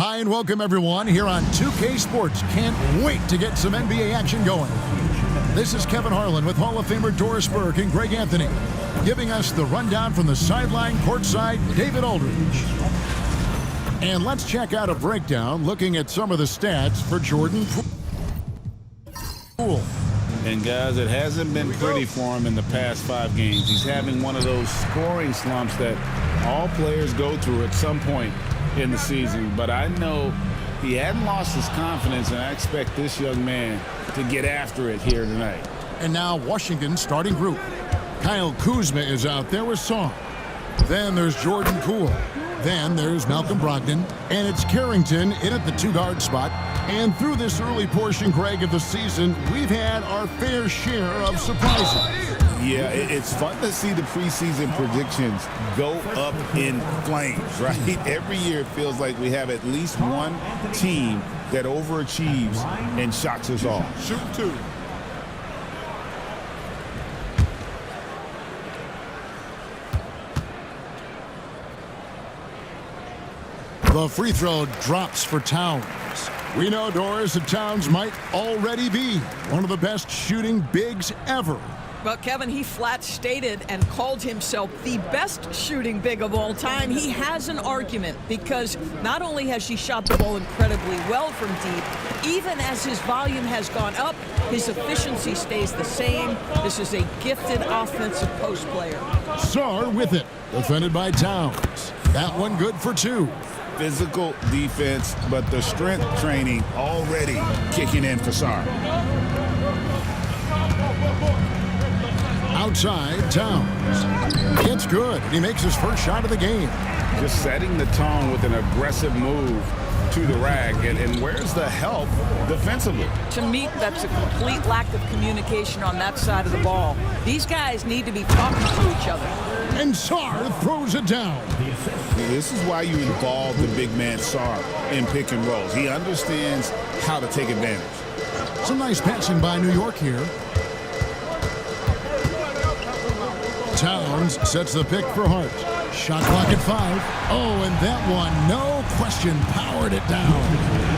Hi and welcome everyone here on 2K Sports. Can't wait to get some NBA action going. This is Kevin Harlan with Hall of Famer Doris Burke and Greg Anthony, giving us the rundown from the sideline courtside, David Aldridge. And let's check out a breakdown looking at some of the stats for Jordan Poole. And guys, it hasn't been pretty for him in the past 5 games. He's having one of those scoring slumps that all players go through at some point in the season. But I know he hadn't lost his confidence, and I expect this young man to get after it here tonight. And now Washington's starting group. Kyle Kuzma is out there with Song. Then there's Jordan Poole. Then there's Malcolm Brogdon. And it's Carrington in at the 2-guard spot. And through this early portion, Greg, of the season, we've had our fair share of surprises. Yeah, it's fun to see the preseason predictions go up in flames, right? Every year it feels like we have at least one team that overachieves and shocks us all. Shoot 2. The free throw drops for Towns. We know, Doris, that Towns might already be one of the best shooting bigs ever. But Kevin, he flat stated and called himself the best shooting big of all time. He has an argument because not only has he shot the ball incredibly well from deep, even as his volume has gone up, his efficiency stays the same. This is a gifted offensive post player. Sarr with it, defended by Towns. That one good for 2. Physical defense, but the strength training already kicking in for Sarr. Outside, Towns. It's good. He makes his first shot of the game. Just setting the tone with an aggressive move to the rack. And where's the help defensively? To me, that's a complete lack of communication on that side of the ball. These guys need to be talking to each other. And Sarr throws it down. This is why you involve the big man Sarr in pick and rolls. He understands how to take advantage. Some nice passing by New York here. Towns sets the pick for Hart. Shot clock at 5. Oh, and that one, no question, powered it down.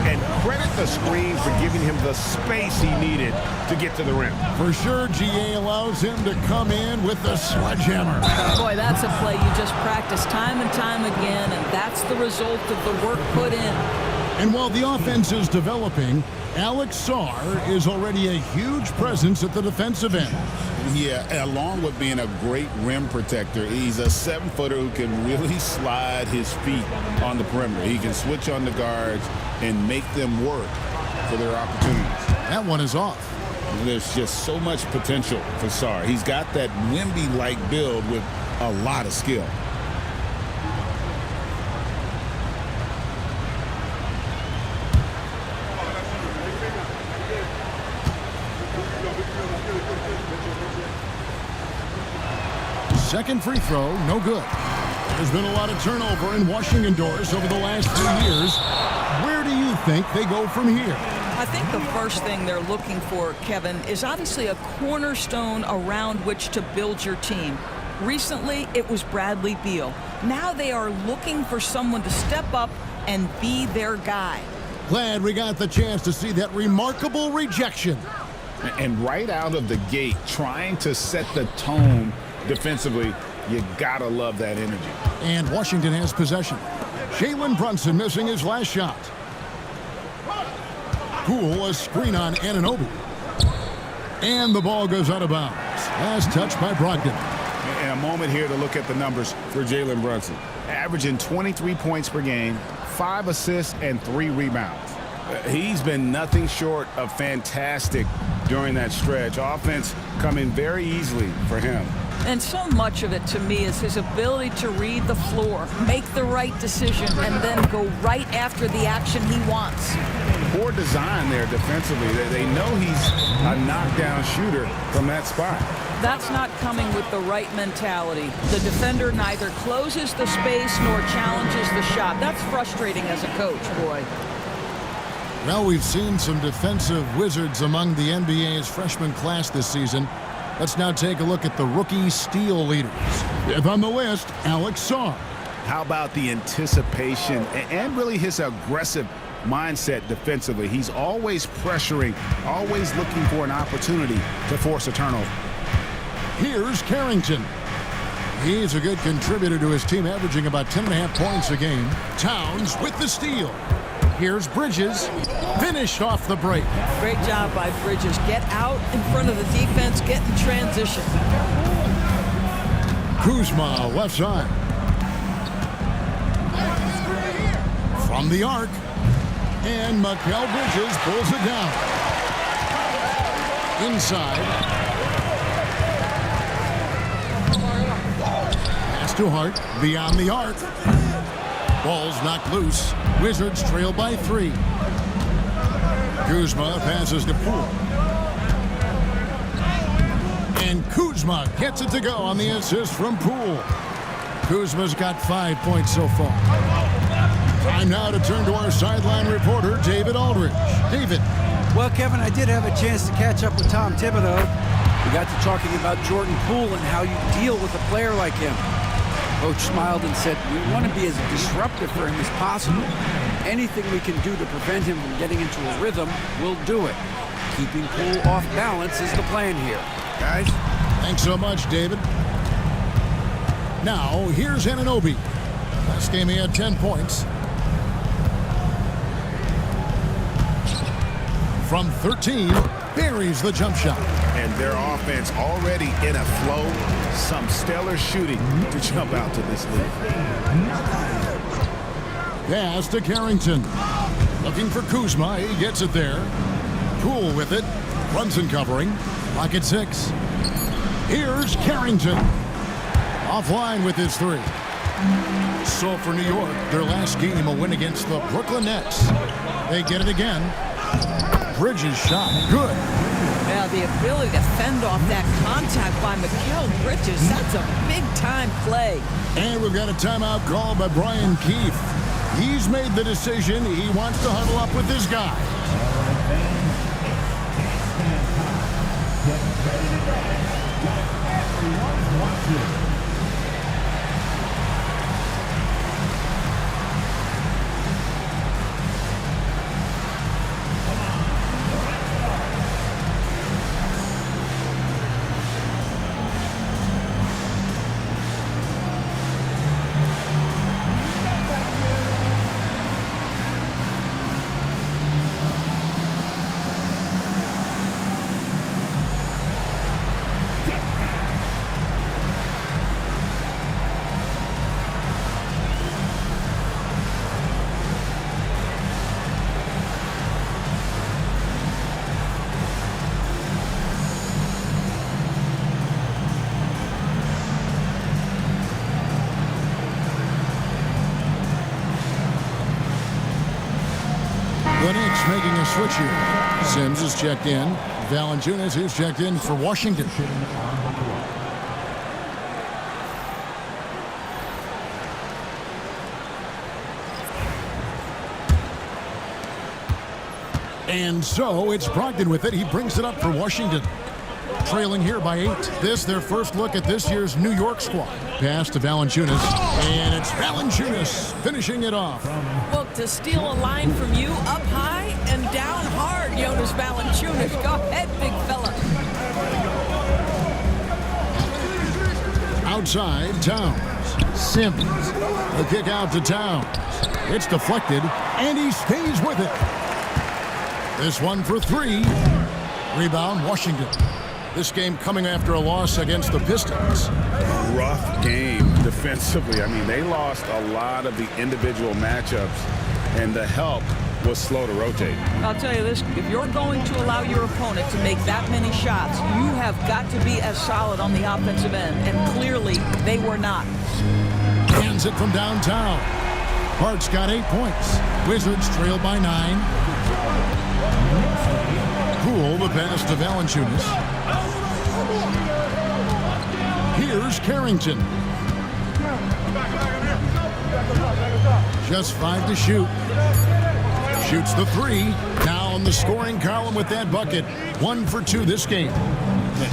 And credit the screen for giving him the space he needed to get to the rim. For sure, GA allows him to come in with the sledgehammer. Boy, that's a play you just practice time and time again, and that's the result of the work put in. And while the offense is developing, Alex Sarr is already a huge presence at the defensive end. Yeah, along with being a great rim protector, he's a 7-footer who can really slide his feet on the perimeter. He can switch on the guards and make them work for their opportunities. That one is off. There's just so much potential for Sarr. He's got that Wemby-like build with a lot of skill. Second free throw, no good. There's been a lot of turnover in Washington, Doris, over the last 2 years. Where do you think they go from here? I think the first thing they're looking for, Kevin, is obviously a cornerstone around which to build your team. Recently, it was Bradley Beal. Now they are looking for someone to step up and be their guy. Glad we got the chance to see that remarkable rejection. And right out of the gate, trying to set the tone defensively, you gotta love that energy. And Washington has possession. Jalen Brunson missing his last shot. Poole, a screen on Anunoby. And the ball goes out of bounds. Last touch by Brogdon. And a moment here to look at the numbers for Jalen Brunson. Averaging 23 points per game, 5 assists, and 3 rebounds. He's been nothing short of fantastic during that stretch. Offense coming very easily for him. And so much of it, to me, is his ability to read the floor, make the right decision, and then go right after the action he wants. Poor design there defensively. They know he's a knockdown shooter from that spot. That's not coming with the right mentality. The defender neither closes the space nor challenges the shot. That's frustrating as a coach, boy. Well, we've seen some defensive wizards among the NBA's freshman class this season. Let's now take a look at the rookie steal leaders. Fifth on the list, Alex Sarr. How about the anticipation and really his aggressive mindset defensively? He's always pressuring, always looking for an opportunity to force a turnover. Here's Carrington. He's a good contributor to his team, averaging about 10.5 points a game. Towns with the steal. Here's Bridges. Finished off the break. Great job by Bridges. Get out in front of the defense. Get in transition. Kuzma, left side. From the arc. And Mikal Bridges pulls it down. Inside. Pass to Hart. Beyond the arc. Ball's knocked loose. Wizards trail by 3. Kuzma passes to Poole. And Kuzma gets it to go on the assist from Poole. Kuzma's got 5 points so far. Time now to turn to our sideline reporter, David Aldridge. David. Well, Kevin, I did have a chance to catch up with Tom Thibodeau. We got to talking about Jordan Poole and how you deal with a player like him. Coach smiled and said, we want to be as disruptive for him as possible. Anything we can do to prevent him from getting into a rhythm, we'll do it. Keeping Poole off balance is the plan here. Guys? Thanks so much, David. Now, here's Anunoby. Last game he had 10 points. From 13, buries the jump shot. And their offense already in a flow. Some stellar shooting to jump out to this lead. Pass to Carrington. Looking for Kuzma. He gets it there. Poole with it. Brunson covering. Pocket 6. Here's Carrington. Offline with his 3. So for New York, their last game, a win against the Brooklyn Nets. They get it again. Bridges shot. Good. Now, the ability to fend off that contact by Mikal Bridges, that's a big-time play. And we've got a timeout called by Brian Keefe. He's made the decision. He wants to huddle up with this guy. The Knicks making a switch here. Sims is checked in. Valanciunas is checked in for Washington. And so it's Brogdon with it. He brings it up for Washington. Trailing here by 8. This, their first look at this year's New York squad. Pass to Valanciunas. And it's Valanciunas finishing it off. Look, to steal a line from you up high and down hard, Jonas Valanciunas. Go ahead, big fella. Outside, Towns. Sims. The kick out to Towns. It's deflected, and he stays with it. This one for 3. Rebound, Washington. This game coming after a loss against the Pistons. Rough game defensively. I mean, they lost a lot of the individual matchups, and the help was slow to rotate. I'll tell you this, if you're going to allow your opponent to make that many shots, you have got to be as solid on the offensive end, and clearly they were not. Hands it from downtown. Hart's got 8 points. Wizards trail by 9. Poole the pass to Valanciunas. Here's Carrington. Just 5 to shoot. Shoots the 3. Now on the scoring column with that bucket. 1 for 2 this game.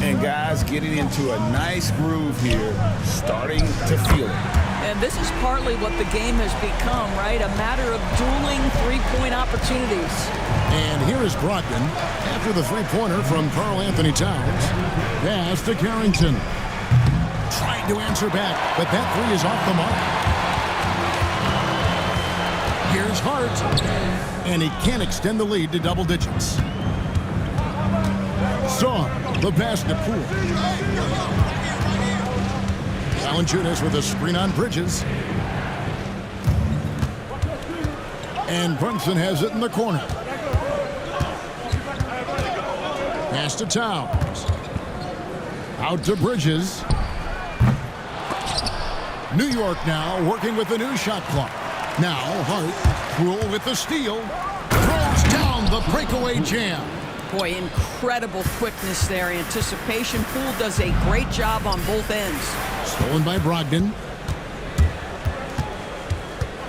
And guys getting into a nice groove here, starting to feel it. And this is partly what the game has become, right? A matter of dueling three-point opportunities. And here is Brogdon after the three-pointer from Karl Anthony Towns. Pass to Carrington. Trying to answer back, but that three is off the mark. Here's Hart. And he can't extend the lead to double digits. Saw the pass to Poole. Valanciunas with a screen on Bridges. And Brunson has it in the corner. Pass to Towns. Out to Bridges. New York now working with the new shot clock. Now Hart, Poole with the steal. Throws down the breakaway jam. Boy, incredible quickness there. Anticipation. Poole does a great job on both ends. Stolen by Brogdon.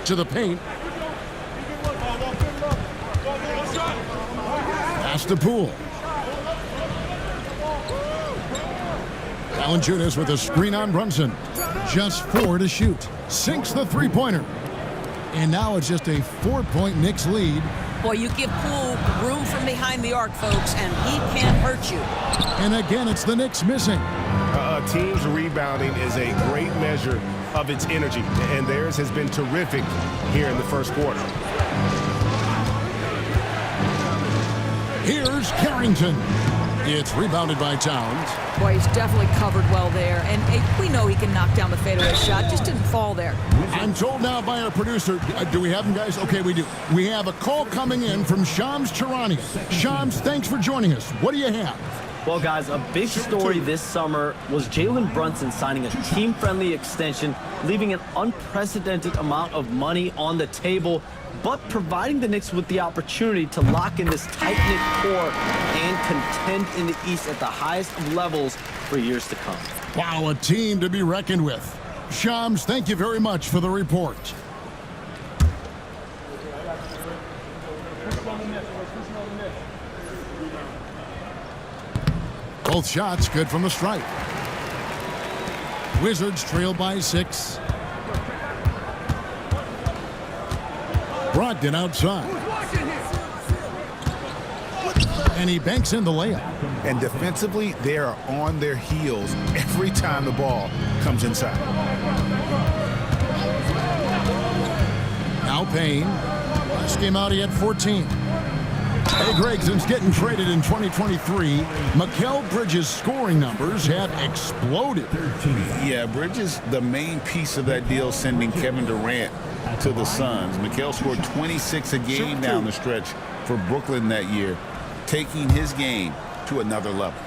To the paint. Pass to Poole. Valanciunas with a screen on Brunson. Just 4 to shoot. Sinks the three-pointer. And now it's just a 4-point Knicks lead. Boy, you give Poole room from behind the arc, folks, and he can't hurt you. And again, it's the Knicks missing. A team's rebounding is a great measure of its energy, and theirs has been terrific here in the first quarter. Here's Carrington. It's rebounded by Towns. Boy, he's definitely covered well there. And we know he can knock down the fadeaway shot. Just didn't fall there. I'm told now by our producer, do we have him, guys? Okay, we do. We have a call coming in from Shams Charania. Shams, thanks for joining us. What do you have? Well, guys, a big story this summer was Jalen Brunson signing a team-friendly extension, leaving an unprecedented amount of money on the table, but providing the Knicks with the opportunity to lock in this tight-knit core and contend in the East at the highest of levels for years to come. Wow, a team to be reckoned with. Shams, thank you very much for the report. Both shots good from the stripe. Wizards trail by 6. Brogdon outside. And he banks in the layup. And defensively, they are on their heels every time the ball comes inside. Now Payne. Last game out, he had 14. Hey, Greg, since getting traded in 2023, Mikal Bridges' scoring numbers have exploded. Yeah, Bridges, the main piece of that deal, sending Kevin Durant to the Suns. Mikal scored 26 a game down the stretch for Brooklyn that year, taking his game to another level.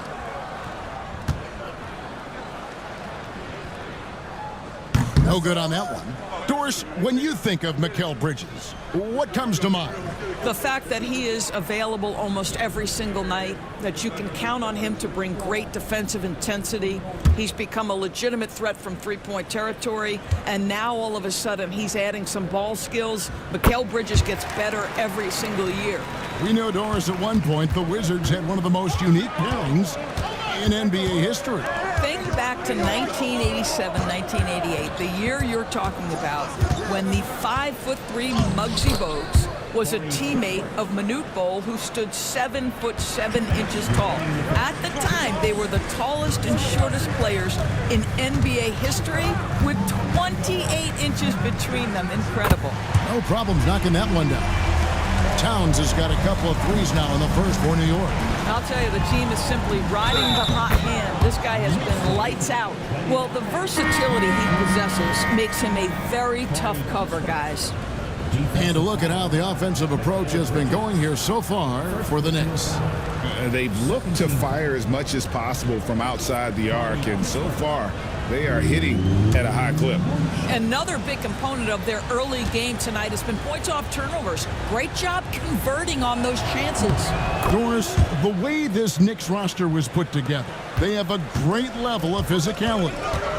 No good on that one. Doris, when you think of Mikal Bridges, what comes to mind? The fact that he is available almost every single night, that you can count on him to bring great defensive intensity. He's become a legitimate threat from three-point territory, and now all of a sudden he's adding some ball skills. Mikal Bridges gets better every single year. We know, Doris, at one point the Wizards had one of the most unique pairings in NBA history. Think back to 1987, 1988, the year you're talking about, when the 5'3" Muggsy Bogues was a teammate of Manute Bol, who stood 7'7" tall. At the time, they were the tallest and shortest players in NBA history, with 28 inches between them. Incredible. No problems knocking that one down. Towns has got a couple of threes now in the first for New York. I'll tell you, the team is simply riding the hot hand. This guy has been lights out. Well, the versatility he possesses makes him a very tough cover, guys. And to look at how the offensive approach has been going here so far for the Knicks. They've looked to fire as much as possible from outside the arc, and so far they are hitting at a high clip. Another big component of their early game tonight has been points off turnovers. Great job converting on those chances. Doris, the way this Knicks roster was put together, they have a great level of physicality.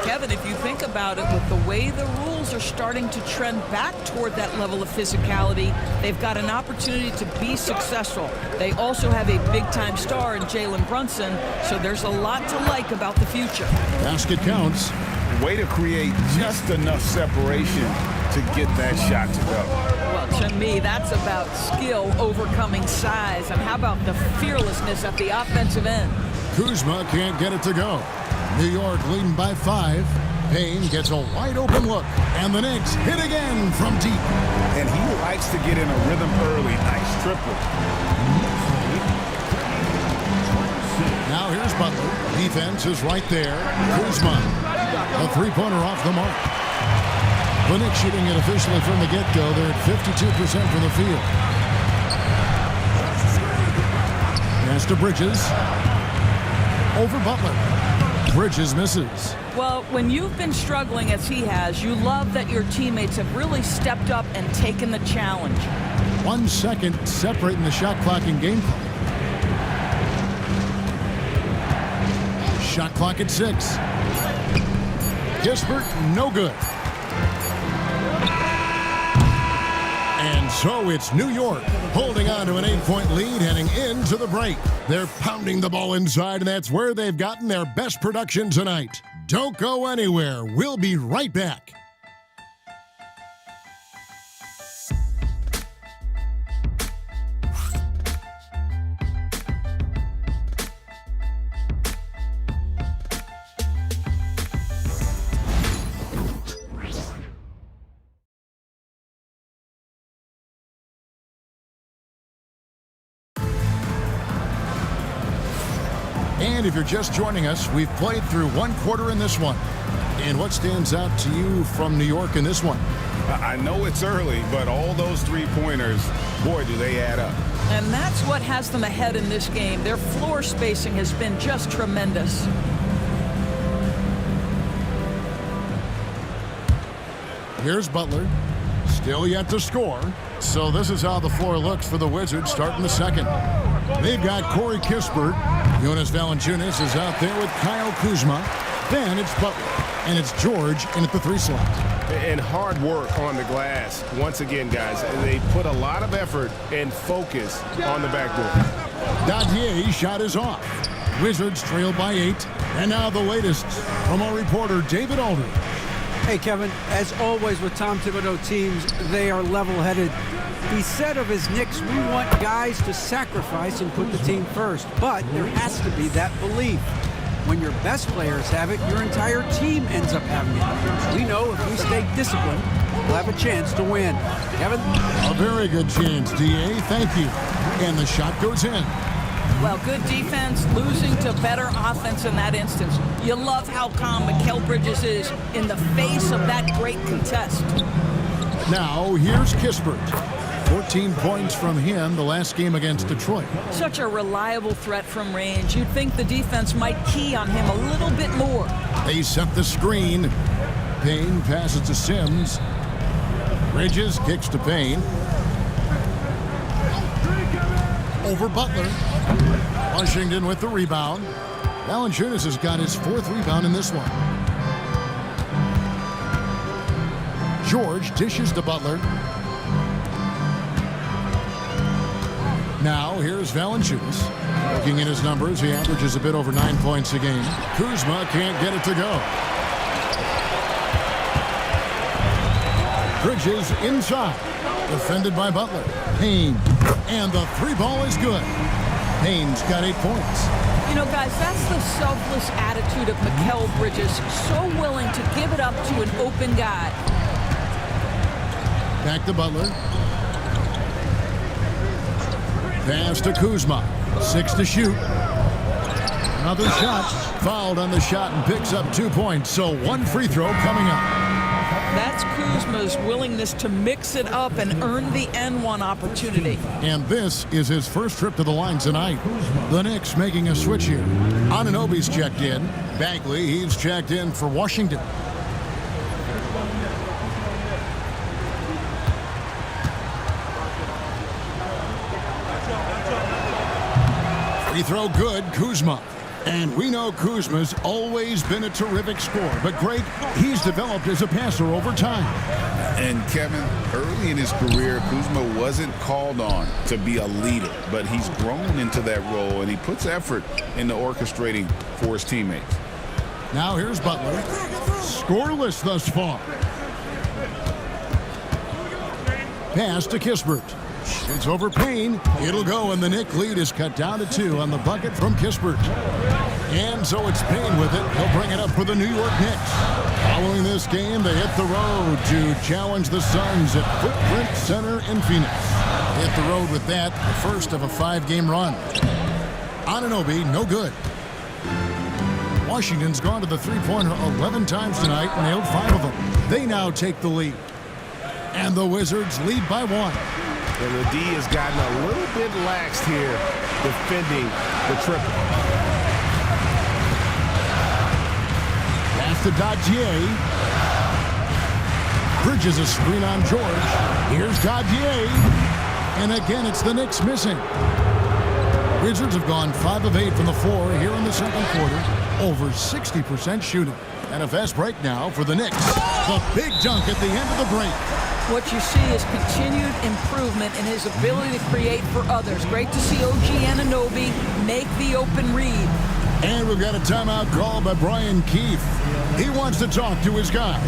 Kevin, if you think about it, with the way the rules are starting to trend back toward that level of physicality, they've got an opportunity to be successful. They also have a big-time star in Jalen Brunson, so there's a lot to like about the future. Basket counts. Way to create just enough separation to get that shot to go. Well, to me, that's about skill overcoming size. And how about the fearlessness at the offensive end? Kuzma can't get it to go. New York leading by 5. Payne gets a wide open look, and the Knicks hit again from deep. And he likes to get in a rhythm early. Nice triple. Now here's Butler. Defense is right there. Kuzma. A three-pointer off the mark. The Knicks shooting it officially from the get-go. They're at 52% from the field. Pass to Bridges. Over Butler. Bridges misses. Well, when you've been struggling as he has, you love that your teammates have really stepped up and taken the challenge. 1 second separating the shot clock and game clock. Shot clock at 6. Kispert, no good. And so it's New York holding on to an 8-point lead heading into the break. They're pounding the ball inside, and that's where they've gotten their best production tonight. Don't go anywhere. We'll be right back. And if you're just joining us, we've played through 1 quarter in this one. And what stands out to you from New York in this one? I know it's early, but all those three-pointers, boy, do they add up. And that's what has them ahead in this game. Their floor spacing has been just tremendous. Here's Butler. Still yet to score. So this is how the floor looks for the Wizards starting the second. They've got Corey Kispert. Jonas Valanciunas is out there with Kyle Kuzma. Then it's Butler. And it's George in at the 3 slot. And hard work on the glass. Once again, guys, they put a lot of effort and focus on the backboard. Dadier's shot is off. Wizards trail by 8. And now the latest from our reporter, David Aldridge. Hey, Kevin, as always with Tom Thibodeau teams, they are level-headed. He said of his Knicks, we want guys to sacrifice and put the team first. But there has to be that belief. When your best players have it, your entire team ends up having it. We know if we stay disciplined, we'll have a chance to win. Kevin? A very good chance, D.A. Thank you. And the shot goes in. Well, good defense, losing to better offense in that instance. You love how calm Mikal Bridges is in the face of that great contest. Now, here's Kispert. 14 points from him the last game against Detroit. Such a reliable threat from range. You'd think the defense might key on him a little bit more. They set the screen. Payne passes to Sims. Bridges kicks to Payne. Over Butler. Washington with the rebound. Valanciunas has got his 4th rebound in this one. George dishes to Butler. Now here's Valanciunas. Looking at his numbers, he averages a bit over 9 points a game. Kuzma can't get it to go. Bridges inside. Defended by Butler. Payne. And the 3 ball is good. Payne's got 8 points. You know, guys, that's the selfless attitude of Mikal Bridges. So willing to give it up to an open guy. Back to Butler. Pass to Kuzma. 6 to shoot. Another shot. Fouled on the shot and picks up 2 points. So 1 free throw coming up. That's Kuzma's willingness to mix it up and earn the N1 opportunity. And this is his first trip to the line tonight. The Knicks making a switch here. Anunoby's checked in. Bagley, he's checked in for Washington. Free throw good, Kuzma. And we know Kuzma's always been a terrific scorer. But, Greg, he's developed as a passer over time. And, Kevin, early in his career, Kuzma wasn't called on to be a leader. But he's grown into that role, and he puts effort into orchestrating for his teammates. Now here's Butler. Scoreless thus far. Pass to Kispert. It's over Payne. It'll go, and the Knick lead is cut down to 2 on the bucket from Kispert. And so it's Payne with it. He'll bring it up for the New York Knicks. Following this game, they hit the road to challenge the Suns at Footprint Center in Phoenix. Hit the road with that, the first of a 5-game run. Anunoby, no good. Washington's gone to the three-pointer 11 times tonight, nailed 5 of them. They now take the lead. And the Wizards lead by 1. And the D has gotten a little bit laxed here defending the triple. Pass to Dadier. Bridges a screen on George. Here's Dadier. And again, it's the Knicks missing. Wizards have gone 5 of 8 from the floor here in the second quarter. Over 60% shooting. And a fast break now for the Knicks. The big dunk at the end of the break. What you see is continued improvement in his ability to create for others. Great to see OG Anunoby make the open read. And we've got a timeout called by Brian Keefe. He wants to talk to his guys.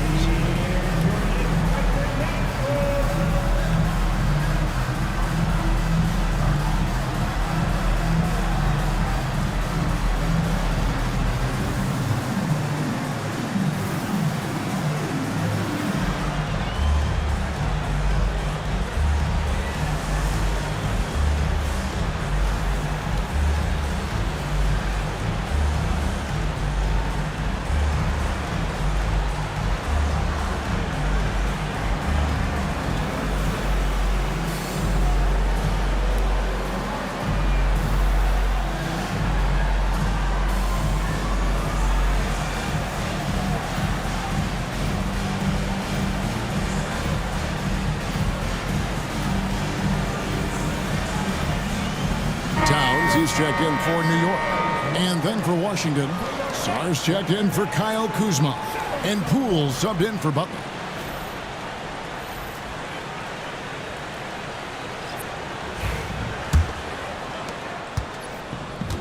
He's checked in for New York. And then for Washington, Sar's checked in for Kyle Kuzma. And Poole subbed in for Butler.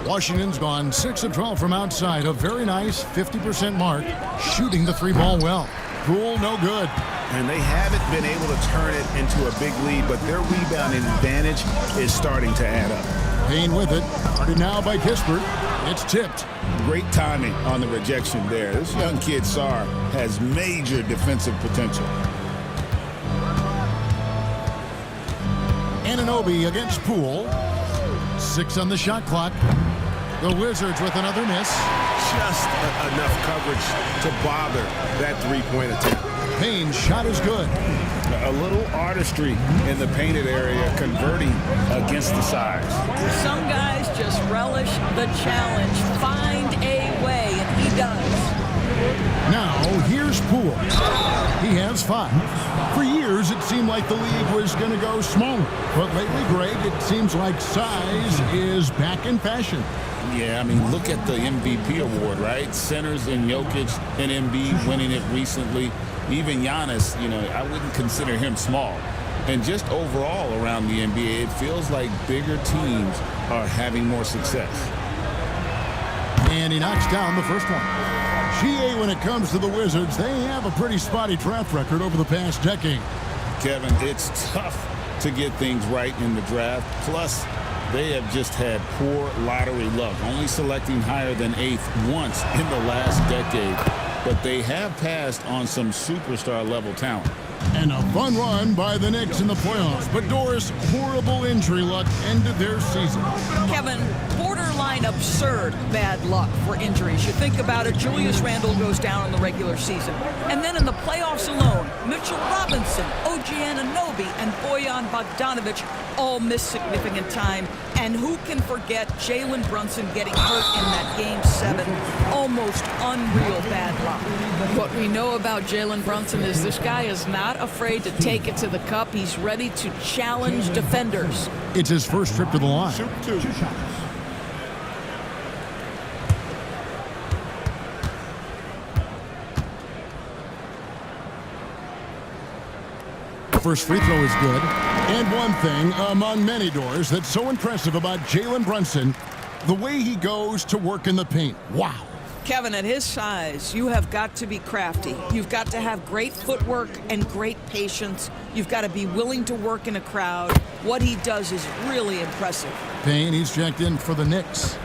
Washington's gone 6 of 12 from outside. A very nice 50% mark. Shooting the 3-ball well. Poole, no good. And they haven't been able to turn it into a big lead, but their rebounding advantage is starting to add up. Payne with it. Guarded now by Kispert. It's tipped. Great timing on the rejection there. This young kid, Sar, has major defensive potential. Anunoby against Poole. 6 on the shot clock. The Wizards with another miss. Just enough coverage to bother that three-point attempt. Payne's shot is good. A little artistry in the painted area, converting against the size. Some guys just relish the challenge. Find a way, and he does. Now, here's Poole. He has 5. For years, it seemed like the league was going to go smaller. But lately, Greg, it seems like size is back in fashion. Yeah, I mean, look at the MVP award, right? Centers in Jokic and Embiid winning it recently. Even Giannis, you know, I wouldn't consider him small. And just overall around the NBA, it feels like bigger teams are having more success. And he knocks down the first one. GA, when it comes to the Wizards, they have a pretty spotty draft record over the past decade. Kevin, it's tough to get things right in the draft. Plus, they have just had poor lottery luck, only selecting higher than 8th once in the last decade. But they have passed on some superstar-level talent. And a fun run by the Knicks in the playoffs. But Doris, horrible injury luck ended their season. Kevin, borderline absurd bad luck for injuries. You think about it, Julius Randle goes down in the regular season. And then in the playoffs alone, Mitchell Robinson, OG Anunoby, and Bojan Bogdanovic all missed significant time. And who can forget Jalen Brunson getting hurt in that Game 7? Almost unreal bad luck. What we know about Jalen Brunson is this guy is not afraid to take it to the cup. He's ready to challenge defenders. It's his first trip to the line. First free throw is good. And one thing among many, Doors, that's so impressive about Jalen Brunson, the way he goes to work in the paint. Wow. Kevin, at his size, you have got to be crafty. You've got to have great footwork and great patience. You've got to be willing to work in a crowd. What he does is really impressive. Payne, he's checked in for the Knicks.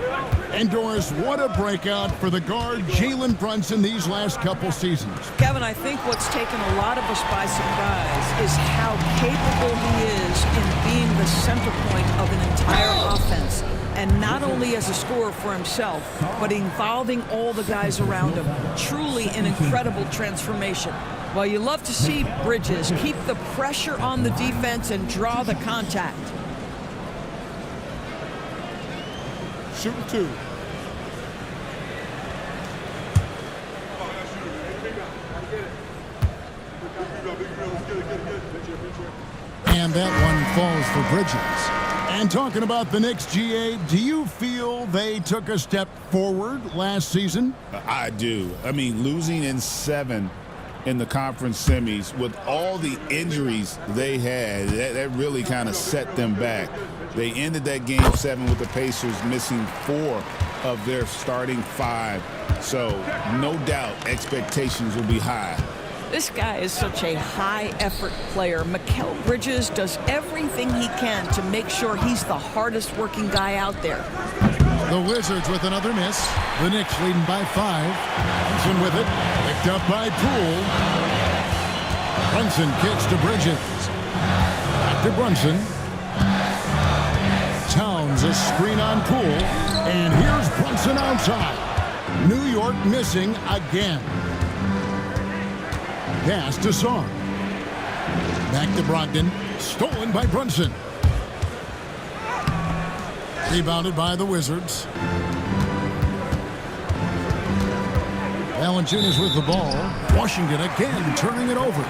And Doris, what a breakout for the guard Jalen Brunson these last couple seasons. Kevin, I think what's taken a lot of us by surprise is how capable he is in being the center point of an entire offense. And not only as a scorer for himself, but involving all the guys around him. Truly an incredible transformation. Well, you love to see Bridges keep the pressure on the defense and draw the contact. Shooting 2. And that one falls for Bridges. And talking about the Knicks, GA, do you feel they took a step forward last season? I do. I mean, losing in 7 in the conference semis with all the injuries they had, that really kind of set them back. They ended that game 7 with the Pacers missing 4 of their starting 5. So no doubt expectations will be high. This guy is such a high-effort player. Mikal Bridges does everything he can to make sure he's the hardest-working guy out there. The Wizards with another miss. The Knicks leading by 5. Brunson with it. Picked up by Poole. Brunson kicks to Bridges. Back to Brunson. Towns a screen on Poole. And here's Brunson outside. New York missing again. Pass to Song. Back to Brogdon. Stolen by Brunson. Rebounded by the Wizards. Valanciunas with the ball. Washington again turning it over.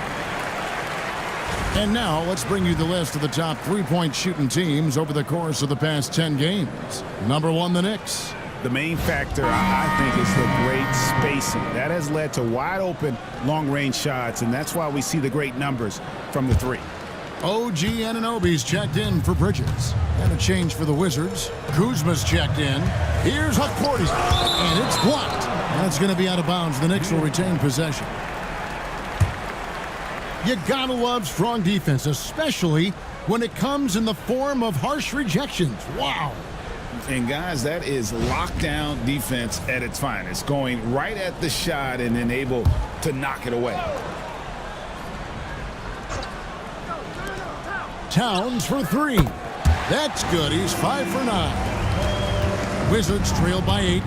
And now let's bring you the list of the top three-point shooting teams over the course of the past 10 games. Number 1, the Knicks. The main factor, I think, is the great spacing. That has led to wide-open, long-range shots, and that's why we see the great numbers from the 3. OG Anunoby's checked in for Bridges. And a change for the Wizards. Kuzma's checked in. Here's Hukporti. And it's blocked. That's going to be out of bounds. The Knicks will retain possession. You gotta love strong defense, especially when it comes in the form of harsh rejections. Wow. And guys, that is lockdown defense at its finest, going right at the shot and then able to knock it away. Towns for 3. That's good. He's 5 for 9. Wizards trail by 8.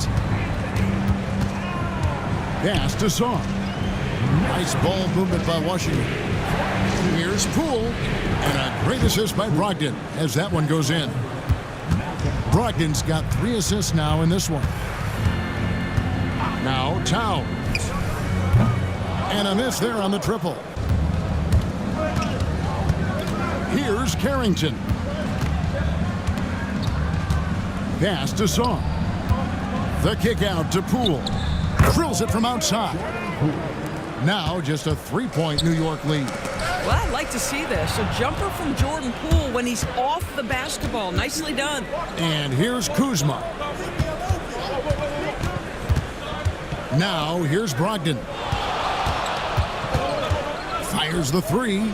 Pass to Song. Nice ball movement by Washington. Here's Poole. And a great assist by Brogdon as that one goes in. Brogdon's got 3 assists now in this one. Now Towns. And a miss there on the triple. Here's Carrington. Pass to Song. The kick out to Poole. Drills it from outside. Now just a 3-point New York lead. Well, I'd like to see this. A jumper from Jordan Poole when he's off the basketball. Nicely done. And here's Kuzma. Now here's Brogdon. Fires the 3.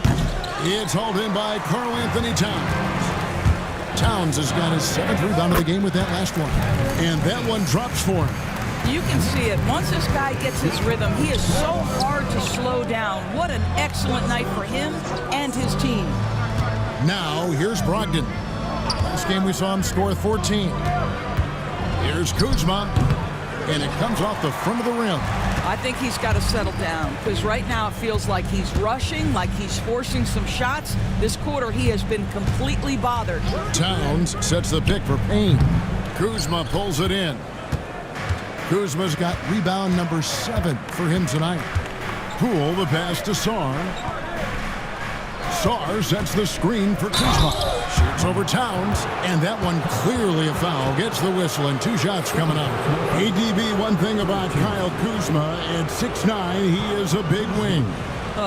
It's hauled in by Karl Anthony Towns. Towns has got his 7th rebound of the game with that last one. And that one drops for him. You can see it. Once this guy gets his rhythm, he is so hard to slow down. What an excellent night for him and his team. Now, here's Brogdon. Last game we saw him score 14. Here's Kuzma. And it comes off the front of the rim. I think he's got to settle down because right now it feels like he's rushing, like he's forcing some shots. This quarter, he has been completely bothered. Towns sets the pick for Payne. Kuzma pulls it in. Kuzma's got rebound number 7 for him tonight. Poole the pass to Sarr. Sarr sets the screen for Kuzma. Shoots over Towns, and that one clearly a foul. Gets the whistle, and 2 shots coming up. ADB, one thing about Kyle Kuzma, at 6'9", he is a big wing.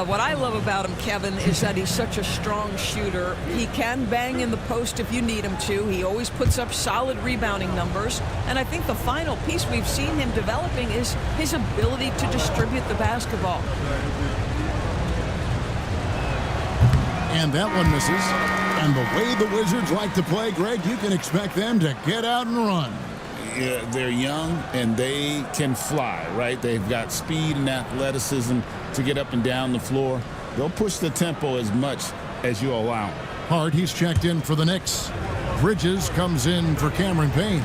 What I love about him, Kevin, is that he's such a strong shooter. He can bang in the post if you need him to. He always puts up solid rebounding numbers. And I think the final piece we've seen him developing is his ability to distribute the basketball. And that one misses. And the way the Wizards like to play, Greg, you can expect them to get out and run. Yeah, they're young and they can fly, right? They've got speed and athleticism to get up and down the floor. They'll push the tempo as much as you allow them. Hart, he's checked in for the Knicks. Bridges comes in for Cameron Payne.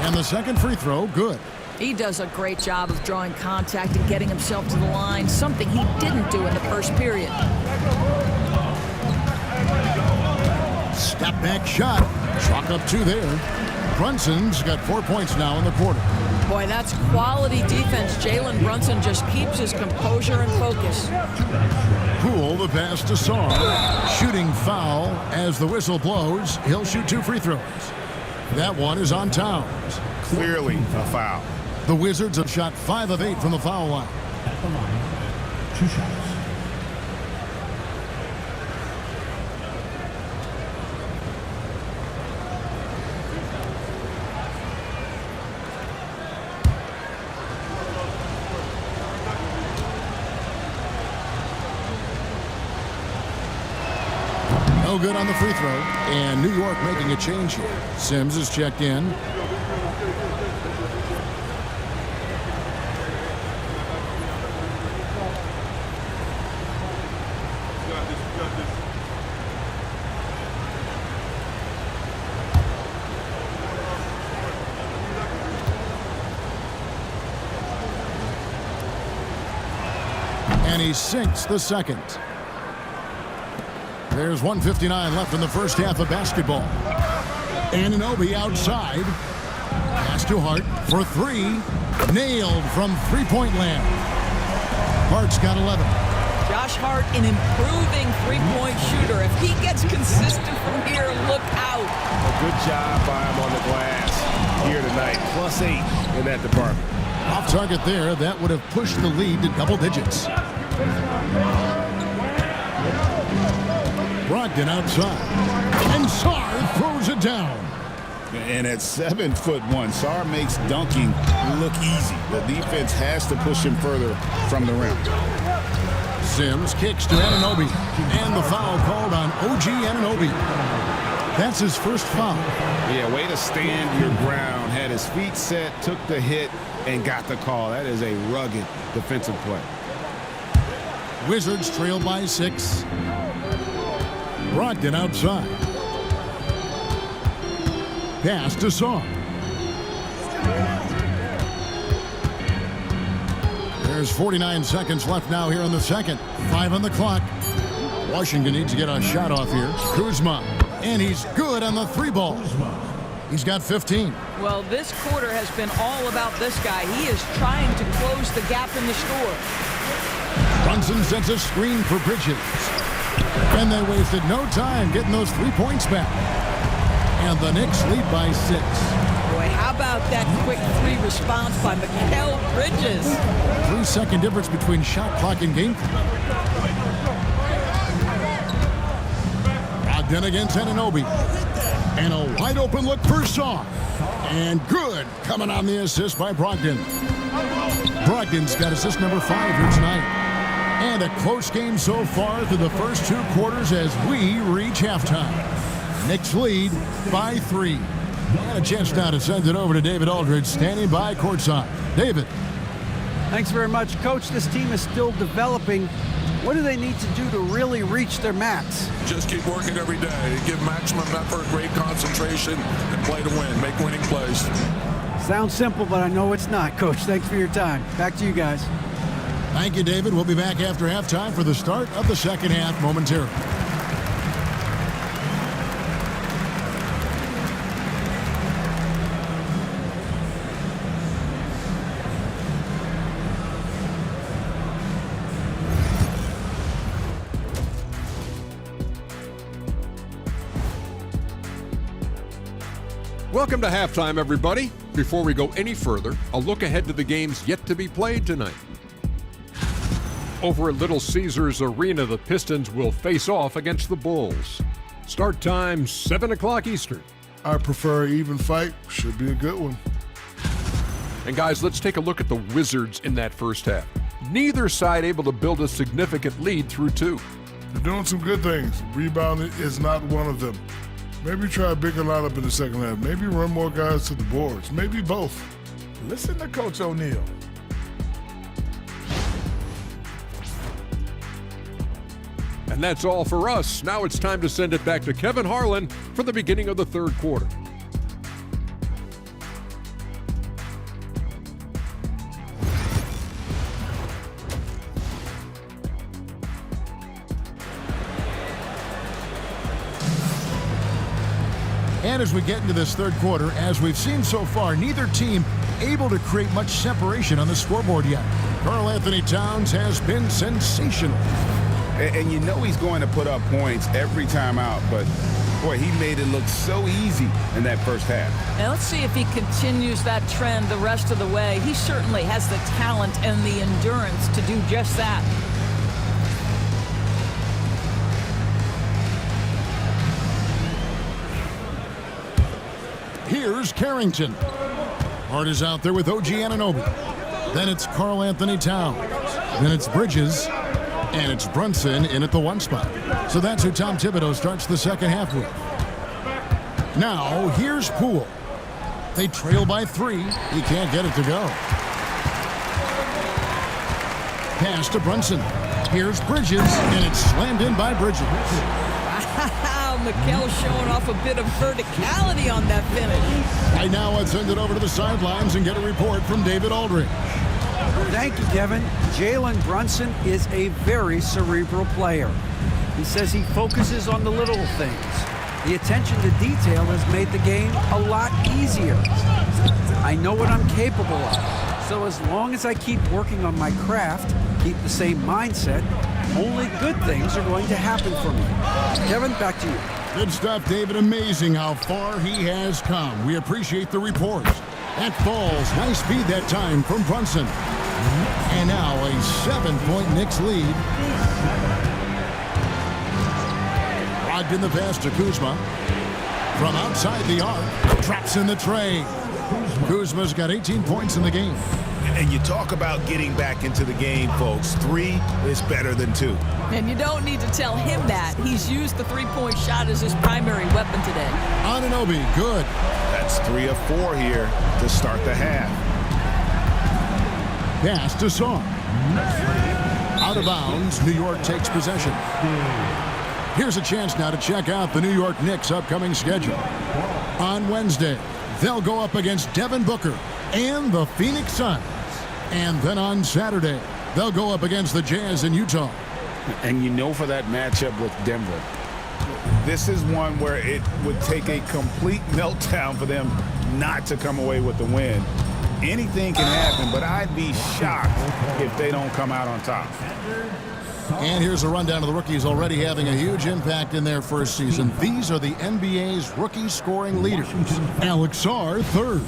And the second free throw, good. He does a great job of drawing contact and getting himself to the line, something he didn't do in the first period. Step back shot. Chalk up 2 there. Brunson's got 4 points now in the quarter. Boy, that's quality defense. Jalen Brunson just keeps his composure and focus. Poole, the pass to Sarr. Shooting foul as the whistle blows. He'll shoot 2 free throws. That one is on Towns. Clearly a foul. The Wizards have shot 5 of 8 from the foul line. At the line, 2 shots. No good on the free throw. And New York making a change here. Sims is checked in. And he sinks the second. There's 1:59 left in the first half of basketball. Anunoby outside. Pass to Hart for 3. Nailed from three-point land. Hart's got 11. Josh Hart, an improving three-point shooter. If he gets consistent from here, look out. A good job by him on the glass here tonight. +8 in that department. Off target there. That would have pushed the lead to double digits. Brogdon outside. And Sarr throws it down. And at 7'1", Sarr makes dunking look easy. The defense has to push him further from the rim. Sims kicks to Anunoby. And the foul called on OG Anunoby. That's his first foul. Yeah, way to stand your ground. Had his feet set, took the hit, and got the call. That is a rugged defensive play. Wizards trail by 6. Brogdon outside. Pass to Sarr. There's 49 seconds left now here in the second. 5 on the clock. Washington needs to get a shot off here. Kuzma. And he's good on the 3 ball. He's got 15. Well, this quarter has been all about this guy. He is trying to close the gap in the score. Brunson sets a screen for Bridges. And they wasted no time getting those 3 points back. And the Knicks lead by 6. Boy, how about that quick 3 response by Mikal Bridges? 3-second difference between shot clock and game clock. Brogdon against Anunoby. And a wide open look for Sarr. And good coming on the assist by Brogdon. Brogdon's got assist number 5 here tonight. And a close game so far through the first 2 quarters as we reach halftime. Knicks lead by 3. And a chance now to send it over to David Aldridge, standing by courtside. David. Thanks very much, Coach. This team is still developing. What do they need to do to really reach their max? Just keep working every day. Give maximum effort, great concentration, and play to win. Make winning plays. Sounds simple, but I know it's not, Coach. Thanks for your time. Back to you guys. Thank you, David. We'll be back after halftime for the start of the second half momentarily. Welcome to halftime, everybody. Before we go any further, a look ahead to the games yet to be played tonight. Over at Little Caesars Arena, the Pistons will face off against the Bulls. Start time 7 o'clock Eastern. I prefer an even fight. Should be a good one. And guys, let's take a look at the Wizards in that first half. Neither side able to build a significant lead through 2. They're doing some good things. Rebounding is not one of them. Maybe try a bigger lineup in the second half. Maybe run more guys to the boards. Maybe both. Listen to Coach O'Neal. And that's all for us. Now it's time to send it back to Kevin Harlan for the beginning of the third quarter. And as we get into this third quarter, as we've seen so far, neither team able to create much separation on the scoreboard yet. Karl Anthony Towns has been sensational. And you know he's going to put up points every time out, but boy, he made it look so easy in that first half. Now let's see if he continues that trend the rest of the way. He certainly has the talent and the endurance to do just that. Here's Carrington. Hart is out there with OG Anunoby. Then it's Karl Anthony Towns. Then it's Bridges. And it's Brunson in at the 1 spot. So that's who Tom Thibodeau starts the second half with. Now, here's Poole. They trail by 3. He can't get it to go. Pass to Brunson. Here's Bridges, and it's slammed in by Bridges. Wow, Mikal showing off a bit of verticality on that finish. Right now, let's send it over to the sidelines and get a report from David Aldridge. Thank you, Kevin. Jalen Brunson is a very cerebral player. He says he focuses on the little things. The attention to detail has made the game a lot easier. I know what I'm capable of. So as long as I keep working on my craft, keep the same mindset, only good things are going to happen for me. Kevin, back to you. Good stuff, David. Amazing how far he has come. We appreciate the report. That falls. Nice speed that time from Brunson. And now a 7-point Knicks lead. Logged in the pass to Kuzma. From outside the arc, traps in the tray. Kuzma's got 18 points in the game. And you talk about getting back into the game, folks. 3 is better than 2. And you don't need to tell him that. He's used the three-point shot as his primary weapon today. Anunoby, good. That's 3 of 4 here to start the half. Pass to Song. Out of bounds, New York takes possession. Here's a chance now to check out the New York Knicks' upcoming schedule. On Wednesday, they'll go up against Devin Booker and the Phoenix Suns. And then on Saturday, they'll go up against the Jazz in Utah. And you know, for that matchup with Denver, this is one where it would take a complete meltdown for them not to come away with the win. Anything can happen, but I'd be shocked if they don't come out on top. And here's a rundown of the rookies already having a huge impact in their first season. These are the NBA's rookie scoring leaders. Alex Sarr, 3rd.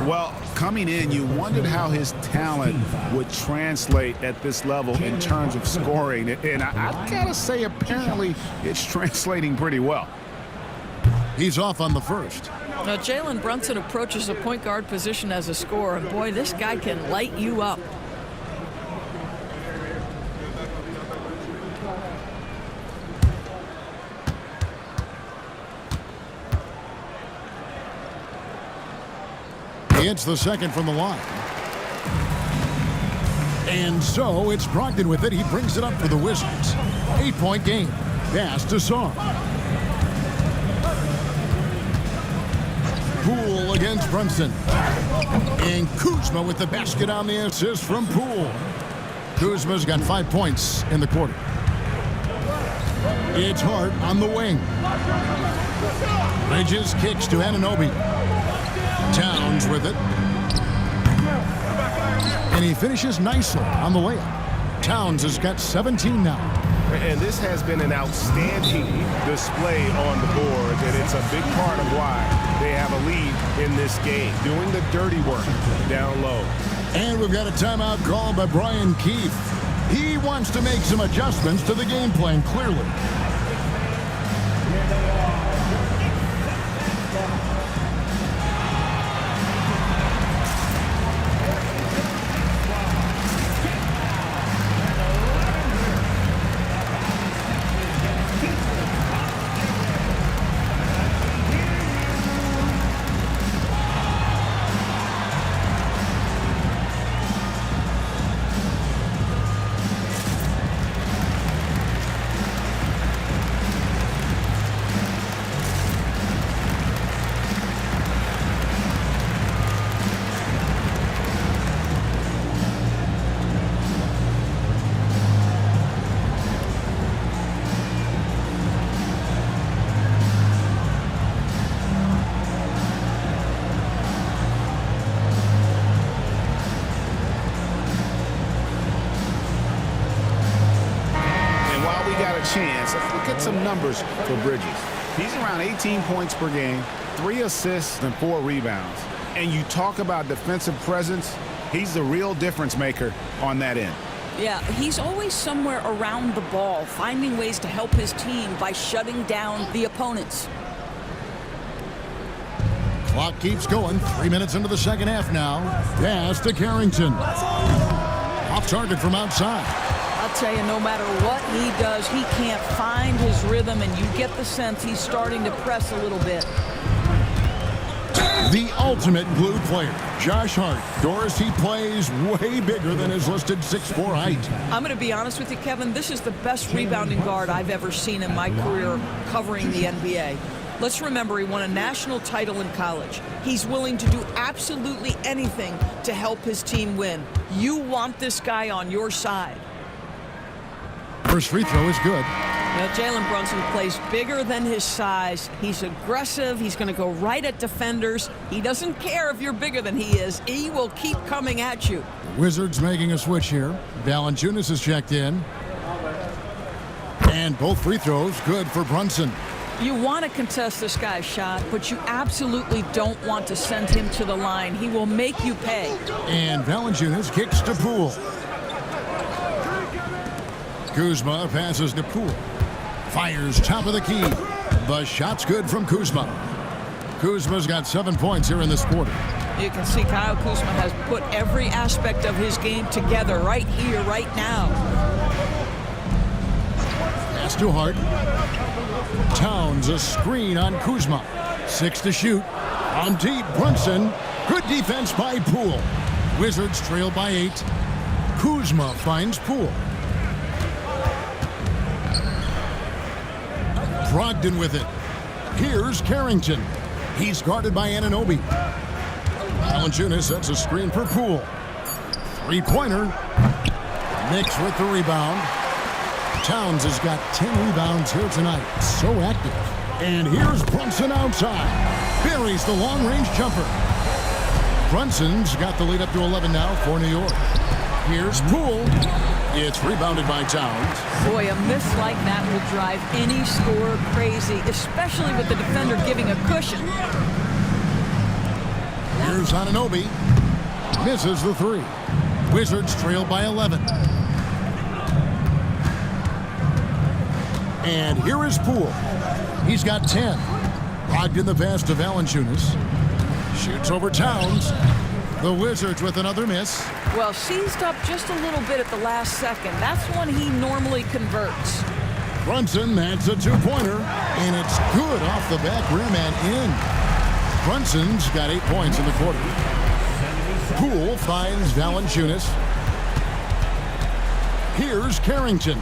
Well, coming in, you wondered how his talent would translate at this level in terms of scoring. And I gotta say, apparently, it's translating pretty well. He's off on the first. Now, Jalen Brunson approaches a point guard position as a scorer, and boy, this guy can light you up. He hits the second from the line. And so it's Brogdon with it. He brings it up for the Wizards. 8-point game. Pass to Song. Poole against Brunson. And Kuzma with the basket on the assist from Poole. Kuzma's got 5 points in the quarter. It's Hart on the wing. Bridges kicks to Anunoby. Towns with it. And he finishes nicely on the layup. Towns has got 17 now. And this has been an outstanding display on the board, and it's a big part of why they have a lead in this game, doing the dirty work down low. And we've got a timeout called by Brian Keefe. He wants to make some adjustments to the game plan, clearly. Chance. Let's look at some numbers for Bridges. He's around 18 points per game, 3 assists and 4 rebounds. And you talk about defensive presence, he's the real difference maker on that end. Yeah, he's always somewhere around the ball, finding ways to help his team by shutting down the opponents. Clock keeps going. 3 minutes into the second half now. Pass to Carrington. Off target from outside. I'll tell you, no matter what he does, he can't find his rhythm, and you get the sense he's starting to press a little bit. The ultimate glue player, Josh Hart. Doris, he plays way bigger than his listed 6'4" height. I'm going to be honest with you, Kevin. This is the best rebounding guard I've ever seen in my career covering the NBA. Let's remember, he won a national title in college. He's willing to do absolutely anything to help his team win. You want this guy on your side. First free throw is good. Now, Jalen Brunson plays bigger than his size. He's aggressive. He's going to go right at defenders. He doesn't care if you're bigger than he is. He will keep coming at you. The Wizards making a switch here. Valanciunas is checked in. And both free throws good for Brunson. You want to contest this guy's shot, but you absolutely don't want to send him to the line. He will make you pay. And Valanciunas kicks to Poole. Kuzma passes to Poole. Fires top of the key. The shot's good from Kuzma. Kuzma's got 7 points here in this quarter. You can see Kyle Kuzma has put every aspect of his game together right here, right now. Pass to Hart. Towns a screen on Kuzma. 6 to shoot. On deep, Brunson. Good defense by Poole. Wizards trail by 8. Kuzma finds Poole. Brogdon with it. Here's Carrington. He's guarded by Anunoby. Valanciunas sets a screen for Poole. Three-pointer. Knicks with the rebound. Towns has got 10 rebounds here tonight. So active. And here's Brunson outside. Buries the long-range jumper. Brunson's got the lead up to 11 now for New York. Here's Poole. It's rebounded by Towns. Boy, a miss like that will drive any scorer crazy, especially with the defender giving a cushion. Here's Anunoby. Misses the 3. Wizards trail by 11. And here is Poole. He's got 10. Brogdon the pass to Valanciunas. Shoots over Towns. The Wizards with another miss. Well, seized up just a little bit at the last second. That's when he normally converts. Brunson adds a 2-pointer, and it's good off the back rim and in. Brunson's got 8 points in the quarter. Poole finds Valanciunas. Here's Carrington.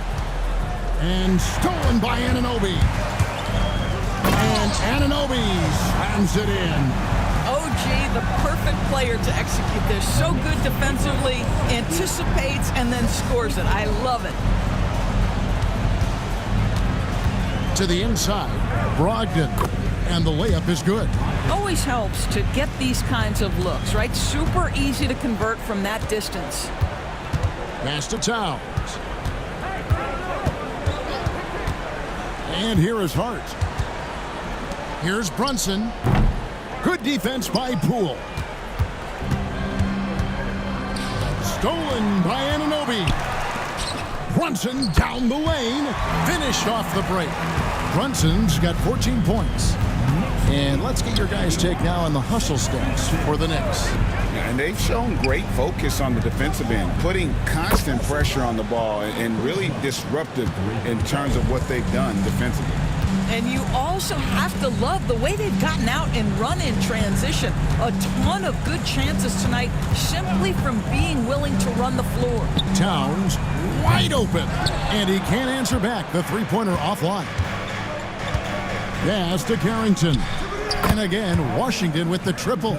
And stolen by Anunoby. And Anunoby slams it in. OG, the perfect player to execute this. So good defensively, anticipates, and then scores it. I love it. To the inside, Brogdon. And the layup is good. Always helps to get these kinds of looks, right? Super easy to convert from that distance. Pass to Towns. And here is Hart. Here's Brunson. Good defense by Poole. Stolen by Anunoby. Brunson down the lane. Finished off the break. Brunson's got 14 points. And let's get your guys' take now on the hustle stats for the Knicks. And they've shown great focus on the defensive end, putting constant pressure on the ball and really disruptive in terms of what they've done defensively. And you also have to love the way they've gotten out and run in transition. A ton of good chances tonight simply from being willing to run the floor. Towns wide open, and he can't answer back. The three-pointer offline. Pass to Carrington. And again, Washington with the triple.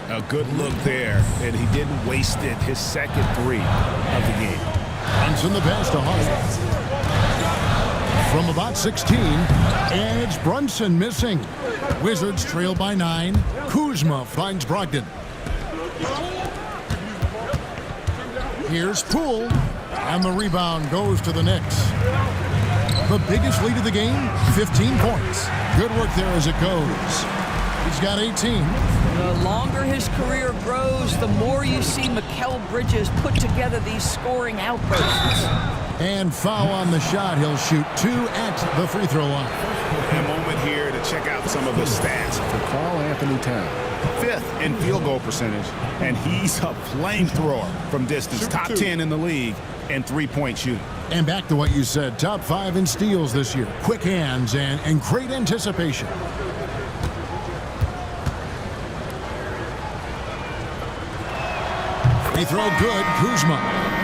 A good look there, and he didn't waste it. His second three of the game. Brunson the pass to Hart. From about 16, and it's Brunson missing. Wizards trail by 9. Kuzma finds Brogdon. Here's Poole, and the rebound goes to the Knicks. The biggest lead of the game, 15 points. Good work there as it goes. He's got 18. The longer his career grows, the more you see Mikal Bridges put together these scoring outbursts. And foul on the shot. He'll shoot 2 at the free throw line. A moment here to check out some of the stats for Karl Anthony Towns. 5th in field goal percentage, and he's a flamethrower from distance. Top 10 in the league in three-point shooting. And back to what you said, top 5 in steals this year. Quick hands and great anticipation. Free throw good, Kuzma.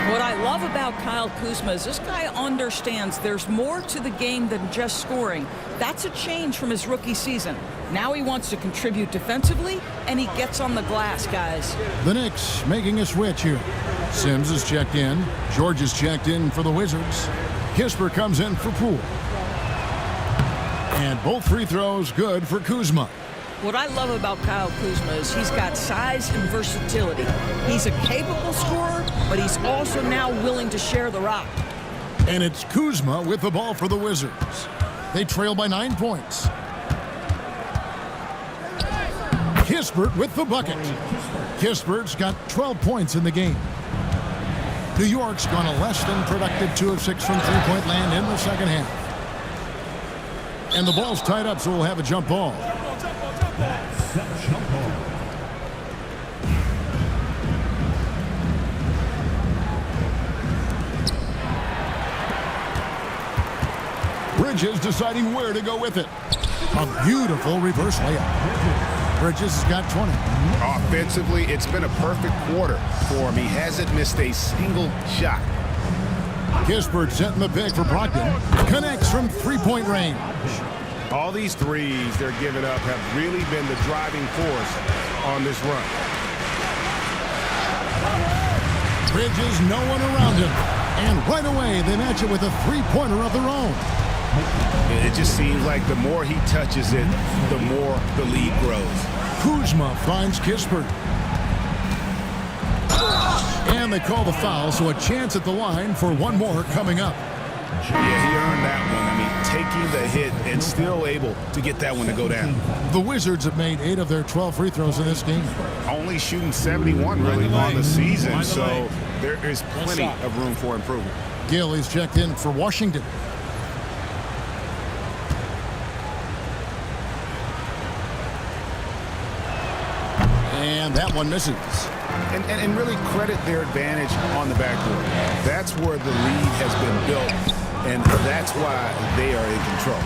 What I love about Kyle Kuzma is this guy understands there's more to the game than just scoring. That's a change from his rookie season. Now he wants to contribute defensively, and he gets on the glass, guys. The Knicks making a switch here. Sims is checked in. George is checked in for the Wizards. Kispert comes in for Poole. And both free throws good for Kuzma. What I love about Kyle Kuzma is he's got size and versatility. He's a capable scorer, but he's also now willing to share the rock. And it's Kuzma with the ball for the Wizards. They trail by 9 points. Kispert with the bucket. Kispert's got 12 points in the game. New York's gone a less than productive 2 of 6 from three-point land in the second half. And the ball's tied up, so we'll have a jump ball. Bridges deciding where to go with it. A beautiful reverse layup. Bridges has got 20. Offensively, it's been a perfect quarter for him. He hasn't missed a single shot. Kispert setting the pick for Brogdon. Connects from three-point range. All these threes they're giving up have really been the driving force on this run. Bridges, no one around him. And right away, they match it with a three-pointer of their own. It just seems like the more he touches it, the more the lead grows. Kuzma finds Kispert. And they call the foul, so a chance at the line for one more coming up. Yeah, he earned that one. I mean, taking the hit and still able to get that one to go down. The Wizards have made 8 of their 12 free throws in this game. Only shooting 71 really on the season, so there is plenty of room for improvement. Gill is checked in for Washington. And that one misses. And really credit their advantage on the backboard. That's where the lead has been built, and that's why they are in control.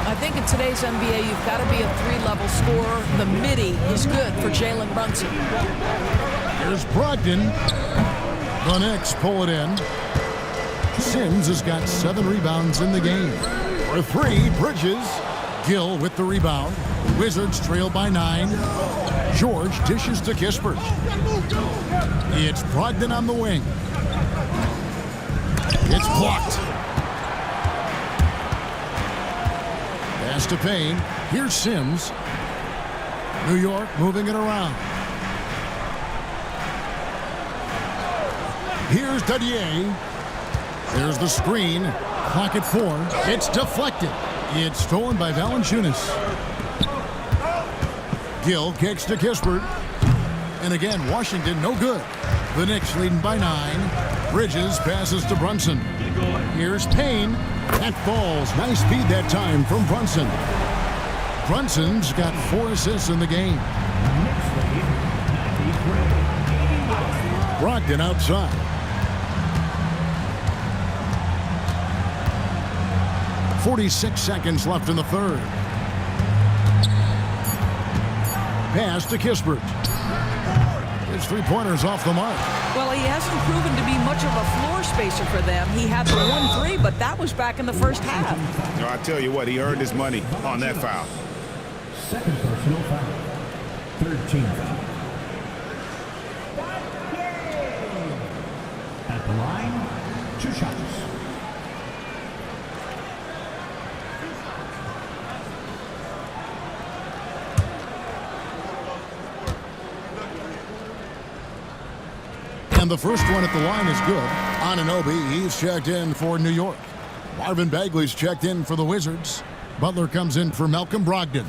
I think in today's NBA, you've got to be a 3-level scorer. The midi is good for Jalen Brunson. Here's Brogdon. The Knicks pull it in. Sims has got 7 rebounds in the game. For 3, Bridges. Gill with the rebound. Wizards trail by 9. George dishes to Kispert. It's Brogdon on the wing. It's blocked. Pass to Payne. Here's Sims. New York moving it around. Here's Dadier. There's the screen. Clock at 4. It's deflected. It's stolen by Valanciunas. Gill kicks to Kispert. And again, Washington no good. The Knicks leading by 9. Bridges passes to Brunson. Here's Payne. That falls. Nice speed that time from Brunson. Brunson's got 4 assists in the game. Brogdon outside. .46 seconds left in the third. Pass to Kispert. His three-pointer's off the mark. Well, he hasn't proven to be much of a floor spacer for them. He had the 1-3, but that was back in the first half. No, I tell you what, he earned his money on that foul. Second personal foul. 13 foul. At the line, 2 shots. And the first one at the line is good. Anunoby, he's checked in for New York. Marvin Bagley's checked in for the Wizards. Butler comes in for Malcolm Brogdon.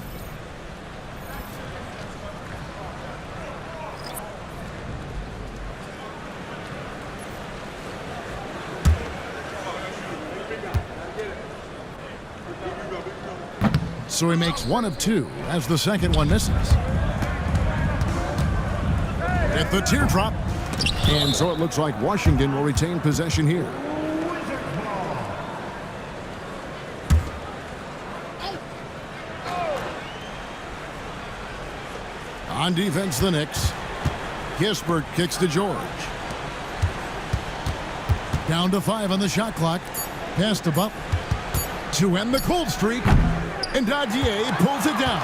So he makes 1 of 2 as the second one misses. At the teardrop. And so it looks like Washington will retain possession here. On defense, the Knicks. Kispert kicks to George. Down to 5 on the shot clock. Pass to Butler. To end the cold streak. And Dadier pulls it down.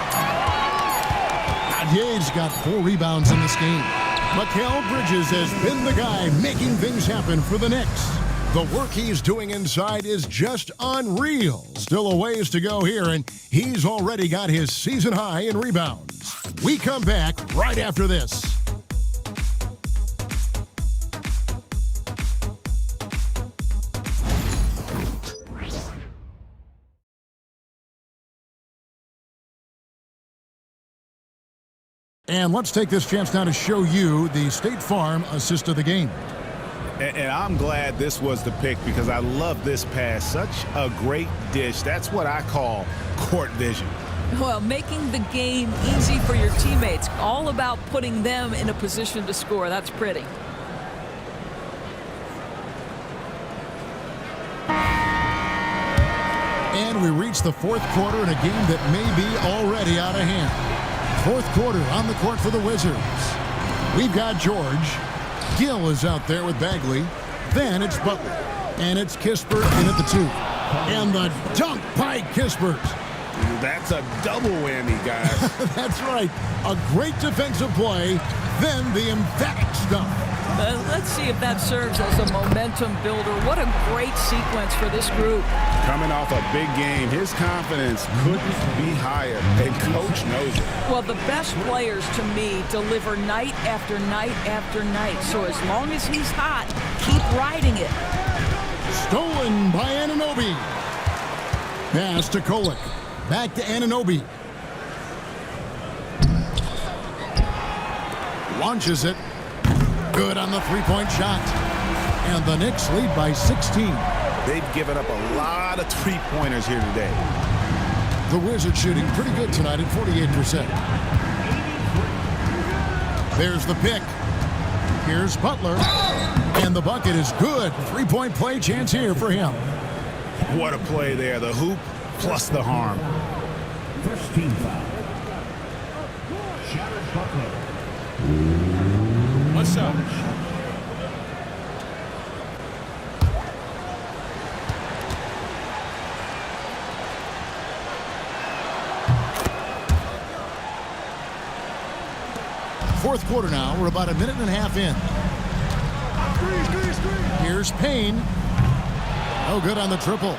Dadier's got 4 rebounds in this game. Mikal Bridges has been the guy making things happen for the Knicks. The work he's doing inside is just unreal. Still a ways to go here, and he's already got his season high in rebounds. We come back right after this. And let's take this chance now to show you the State Farm assist of the game. And I'm glad this was the pick because I love this pass. Such a great dish. That's what I call court vision. Well, making the game easy for your teammates. All about putting them in a position to score. That's pretty. And we reach the 4th quarter in a game that may be already out of hand. 4th quarter on the court for the Wizards. We've got George. Gill is out there with Bagley. Then it's Butler. And it's Kispert in at the 2. And the dunk by Kispert. That's a double whammy, guys. That's right. A great defensive play. Then the emphatic stuff. Let's see if that serves as a momentum builder. What a great sequence for this group. Coming off a big game, his confidence couldn't be higher, and Coach knows it. Well, the best players, to me, deliver night after night after night. So as long as he's hot, keep riding it. Stolen by Anunoby. Pass to Kolek. Back to Anunoby. Launches it. Good on the three-point shot. And the Knicks lead by 16. They've given up a lot of three-pointers here today. The Wizards shooting pretty good tonight at 48%. There's the pick. Here's Butler. And the bucket is good. Three-point play chance here for him. What a play there. The hoop plus the harm. First team foul. Shattered Butler. What's up? Fourth quarter now. We're about a minute and a half in. Here's Payne. No good on the triple.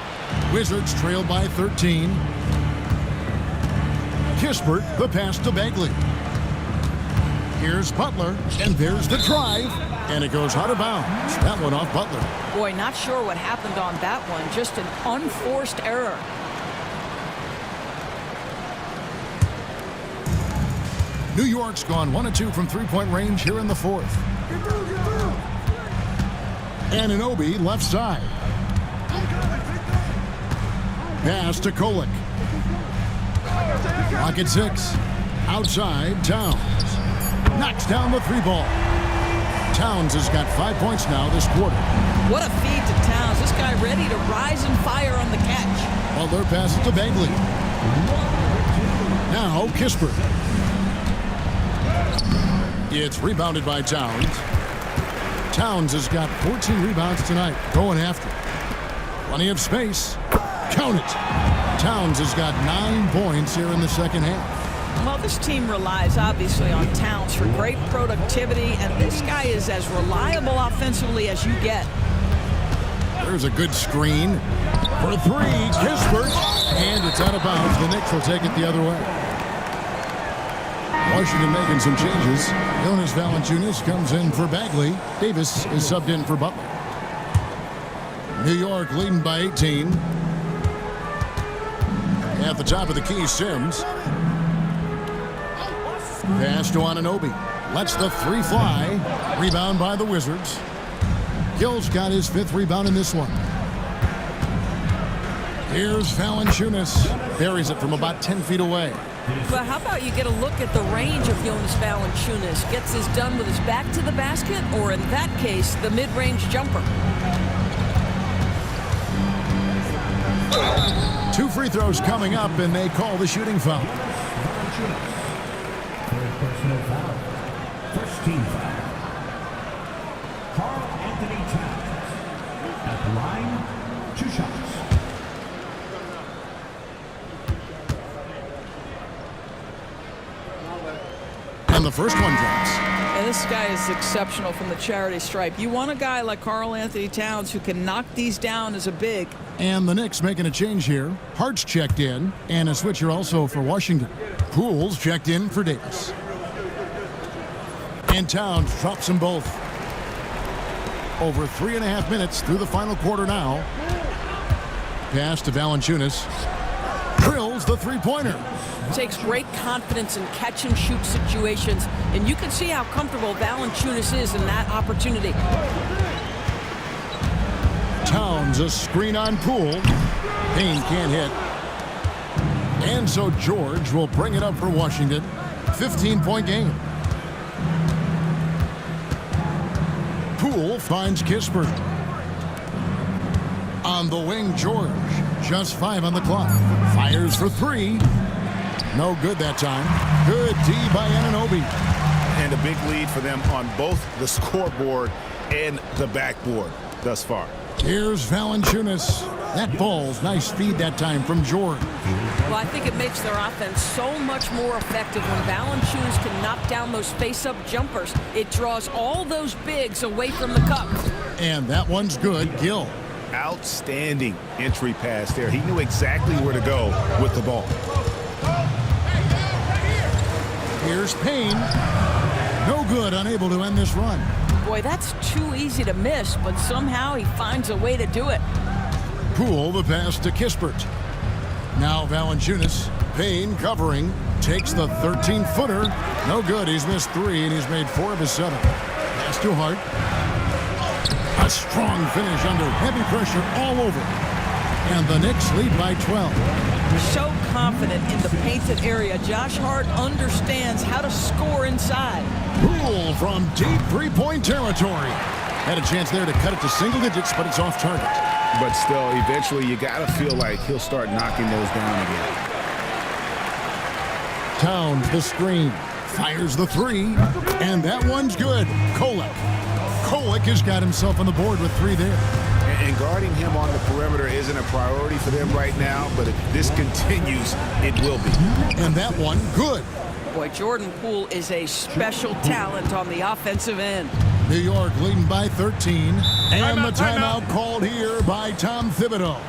Wizards trail by 13. Kispert, the pass to Bagley. Here's Butler, and there's the drive, and it goes out of bounds. That one off Butler. Boy, not sure what happened on that one. Just an unforced error. New York's gone 1 of 2 from three-point range here in the fourth. Anunoby left side. Pass to Kolek. Clock at 6. Outside, Towns. Knocks down the three ball. Towns has got 5 points now this quarter. What a feed to Towns. This guy ready to rise and fire on the catch. Butler passes to Bagley. Now Kispert. It's rebounded by Towns. Towns has got 14 rebounds tonight, going after. Plenty of space. Count it. Towns has got 9 points here in the second half. Well, this team relies obviously on Towns for great productivity, and this guy is as reliable offensively as you get. There's a good screen for 3. Kispert, and it's out of bounds. The Knicks will take it the other way. Washington making some changes. Jonas Valanciunas comes in for Bagley. Davis is subbed in for Butler. New York leading by 18. At the top of the key, Sims. Pass to Anunoby. Lets the 3 fly. Rebound by the Wizards. Gill's got his 5th rebound in this one. Here's Valanciunas. Buries it from about 10 feet away. But how about you get a look at the range of Jonas Valanciunas? Gets his done with his back to the basket, or in that case, the mid-range jumper. 2 free throws coming up, and they call the shooting foul. Third personal foul. First team foul. Karl Anthony Towns. At the line, 2 shots. And the first one drops. And this guy is exceptional from the charity stripe. You want a guy like Karl Anthony Towns who can knock these down as a big. And the Knicks making a change here. Hart's checked in, and a switcher also for Washington. Poole's checked in for Davis. And Towns drops them both. Over 3.5 minutes through the final quarter now. Pass to Valanciunas. Drills the three-pointer. Takes great confidence in catch-and-shoot situations, and you can see how comfortable Valanciunas is in that opportunity. Towns, a screen on Poole. Payne can't hit. And so George will bring it up for Washington. 15-point game. Poole finds Kispert. On the wing, George. Just 5 on the clock. Fires for 3. No good that time. Good D by Anunoby. And a big lead for them on both the scoreboard and the backboard thus far. Here's Valanciunas. That ball's nice feed that time from George. Well, I think it makes their offense so much more effective when Valanciunas can knock down those face-up jumpers. It draws all those bigs away from the cup. And that one's good. Gill. Outstanding entry pass there. He knew exactly where to go with the ball. Here's Payne. No good, unable to end this run. Boy, that's too easy to miss, but somehow he finds a way to do it. Poole, the pass to Kispert. Now Valanciunas. Payne covering. Takes the 13-footer. No good. He's missed 3, and he's made 4 of his 7. Pass to Hart. A strong finish under heavy pressure all over. And the Knicks lead by 12. So confident in the painted area. Josh Hart understands how to score inside. Poole from deep 3-point territory. Had a chance there to cut it to single digits, but it's off target. But still, eventually, you got to feel like he'll start knocking those down again. Towns the screen. Fires the 3. And that one's good. Kolek. Kolek has got himself on the board with 3 there. And guarding him on the perimeter isn't a priority for them right now, but if this continues, it will be. And that one, good. Boy, Jordan Poole is a special talent on the offensive end. New York leading by 13. And the timeout called here by Tom Thibodeau.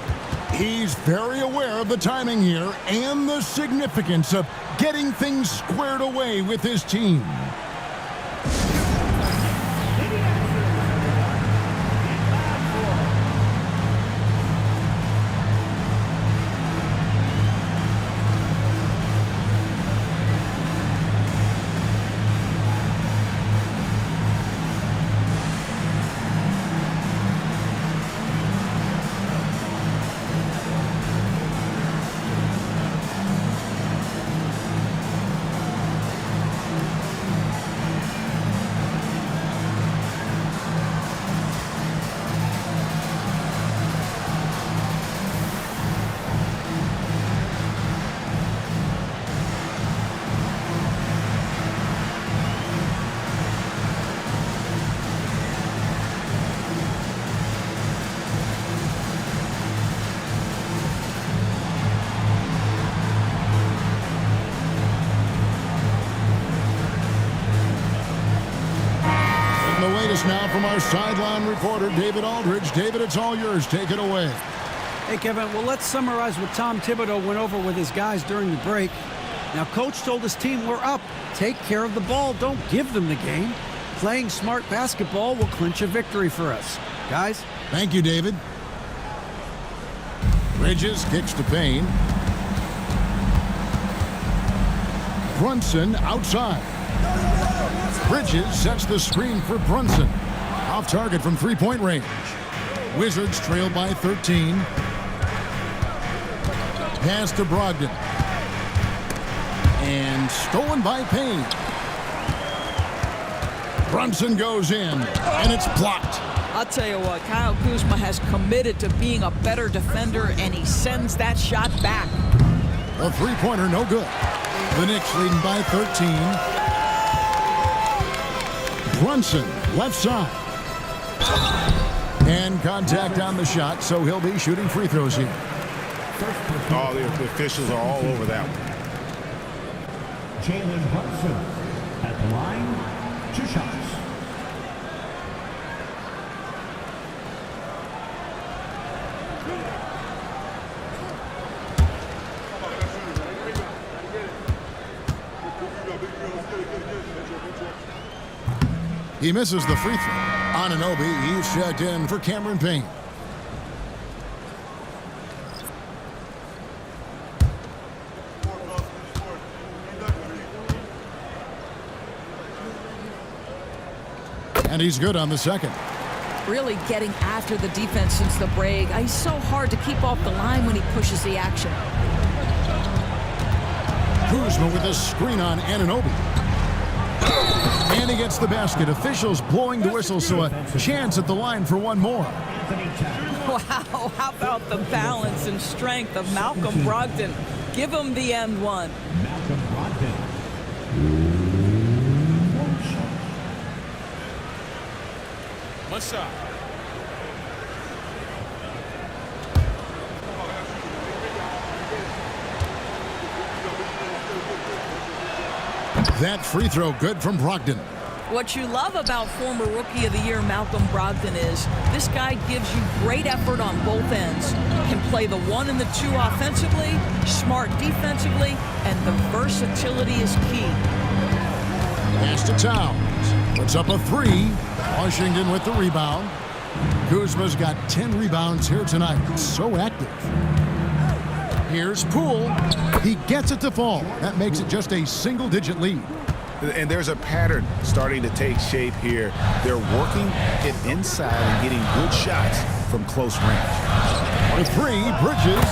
He's very aware of the timing here and the significance of getting things squared away with his team. now from our sideline reporter, David Aldridge. David, it's all yours. Take it away. Hey, Kevin, well, let's summarize what Tom Thibodeau went over with his guys during the break. Now, Coach told his team, we're up. Take care of the ball. Don't give them the game. Playing smart basketball will clinch a victory for us. Guys? Thank you, David. Bridges kicks to Payne. Brunson outside. Bridges sets the screen for Brunson. Off target from three-point range. Wizards trail by 13. Pass to Brogdon. And stolen by Payne. Brunson goes in, and it's blocked. I'll tell you what, Kyle Kuzma has committed to being a better defender, and he sends that shot back. A three-pointer, no good. The Knicks leading by 13. Brunson, left side. And contact on the shot, so he'll be shooting free throws here. Oh, the officials are all over that one. Jalen Brunson at the line, 2 shots. He misses the free throw. Anunoby, he's checked in for Cameron Payne. And he's good on the second. Really getting after the defense since the break. He's so hard to keep off the line when he pushes the action. Kuzma with a screen on Anunoby. And he gets the basket. Officials blowing the whistle, so a chance at the line for one more. Wow, how about the balance and strength of Malcolm Brogdon? Give him the end one. Malcolm Brogdon. One shot. That free throw good from Brogdon. What you love about former Rookie of the Year Malcolm Brogdon is this guy gives you great effort on both ends. Can play the 1 and the 2 offensively, smart defensively, and the versatility is key. Pass to Towns. Puts up a 3. Washington with the rebound. Kuzma's got 10 rebounds here tonight. So active. Here's Poole. He gets it to fall. That makes it just a single-digit lead. And there's a pattern starting to take shape here. They're working it inside and getting good shots from close range. The 3, Bridges.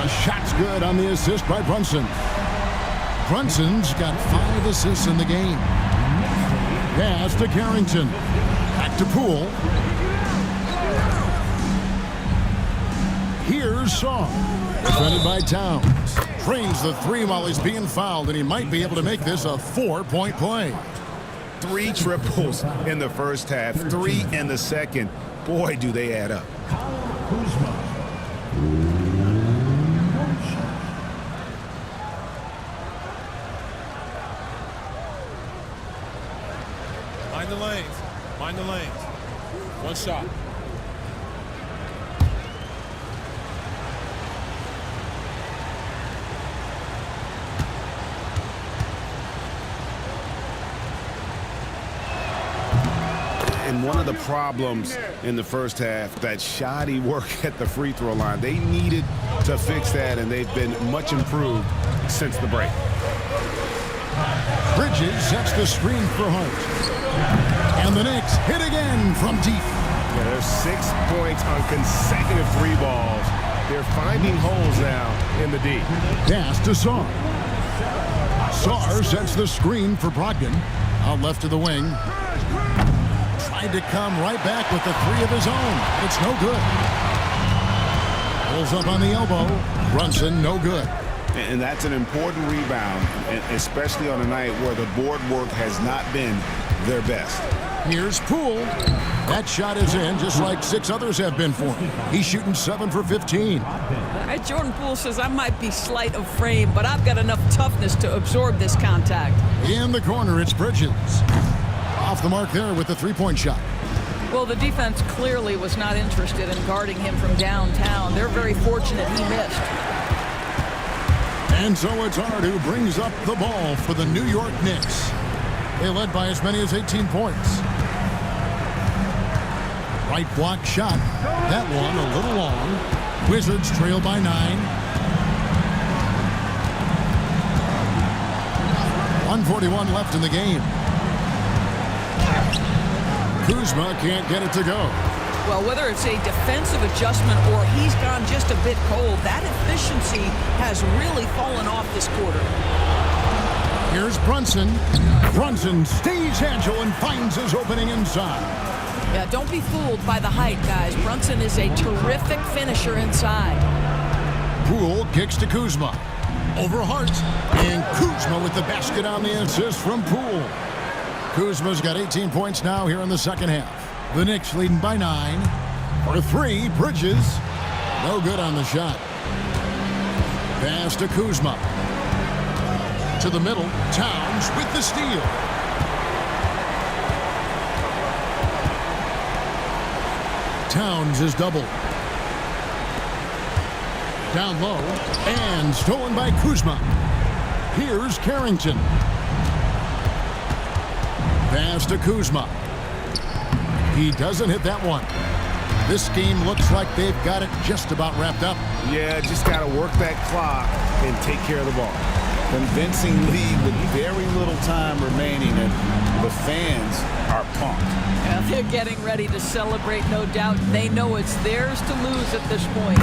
A shot's good on the assist by Brunson. Brunson's got 5 assists in the game. Pass to Carrington. Back to Poole. Here's Song. Defended by Towns. Trains the 3 while he's being fouled, and he might be able to make this a 4-point play. 3 triples in the first half, 3 in the second. Boy, do they add up. Kuzma. Mind the lanes. Mind the lanes. One shot. And one of the problems in the first half, that shoddy work at the free throw line. They needed to fix that, and they've been much improved since the break. Bridges sets the screen for Hart. And the Knicks hit again from deep. Yeah, there's 6 points on consecutive 3 balls. They're finding holes now in the D. Pass to Sarr. Sarr sets the screen for Brogdon. Out left to the wing. Tried to come right back with the 3 of his own. It's no good. Pulls up on the elbow. Brunson, no good. And that's an important rebound, especially on a night where the board work has not been their best. Here's Poole. That shot is in, just like 6 others have been for him. He's shooting 7 for 15. Jordan Poole says, I might be slight of frame, but I've got enough toughness to absorb this contact. In the corner, it's Bridges. Off the mark there with the 3-point shot. Well, the defense clearly was not interested in guarding him from downtown. They're very fortunate he missed. And so it's Ard who brings up the ball for the New York Knicks. They led by as many as 18 points. Right block shot. That one a little long. Wizards trail by 9. 1:41 left in the game. Kuzma can't get it to go. Well, whether it's a defensive adjustment or he's gone just a bit cold, that efficiency has really fallen off this quarter. Here's Brunson. Brunson stays agile and finds his opening inside. Yeah, don't be fooled by the height, guys. Brunson is a terrific finisher inside. Poole kicks to Kuzma. Over Hart. And Kuzma with the basket on the assist from Poole. Kuzma's got 18 points now here in the second half. The Knicks leading by 9. For 3, Bridges. No good on the shot. Pass to Kuzma. To the middle. Towns with the steal. Towns is doubled. Down low. And stolen by Kuzma. Here's Carrington. Pass to Kuzma. He doesn't hit that one. This game looks like they've got it just about wrapped up. Yeah, just got to work that clock and take care of the ball. Convincing lead with very little time remaining, and the fans are pumped. Yeah, they're getting ready to celebrate, no doubt. They know it's theirs to lose at this point.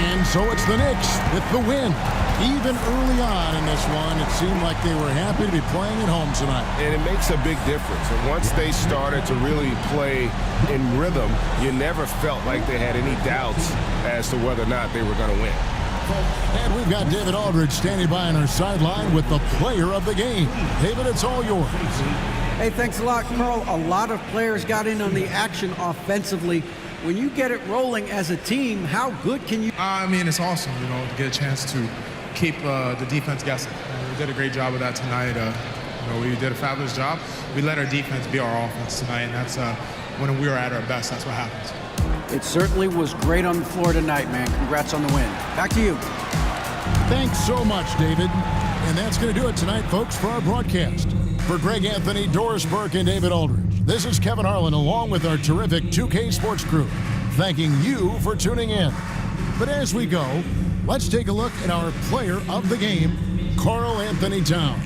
And so it's the Knicks with the win. Even early on in this one, it seemed like they were happy to be playing at home tonight. And it makes a big difference. And once they started to really play in rhythm, you never felt like they had any doubts as to whether or not they were going to win. And we've got David Aldridge standing by on our sideline with the player of the game. David, it's all yours. Hey, thanks a lot, Carl. A lot of players got in on the action offensively. When you get it rolling as a team, how good can you? I mean, it's awesome, to get a chance to keep the defense guessing. We did a great job of that tonight. We did a fabulous job. We let our defense be our offense tonight, and that's when we were at our best. That's what happens. It certainly was great on the floor tonight, man. Congrats on the win. Back to you. Thanks so much, David. And that's going to do it tonight, folks, for our broadcast. For Greg Anthony, Doris Burke, and David Aldridge, this is Kevin Harlan along with our terrific 2K Sports crew, thanking you for tuning in. But as we go, let's take a look at our player of the game, Karl Anthony Towns.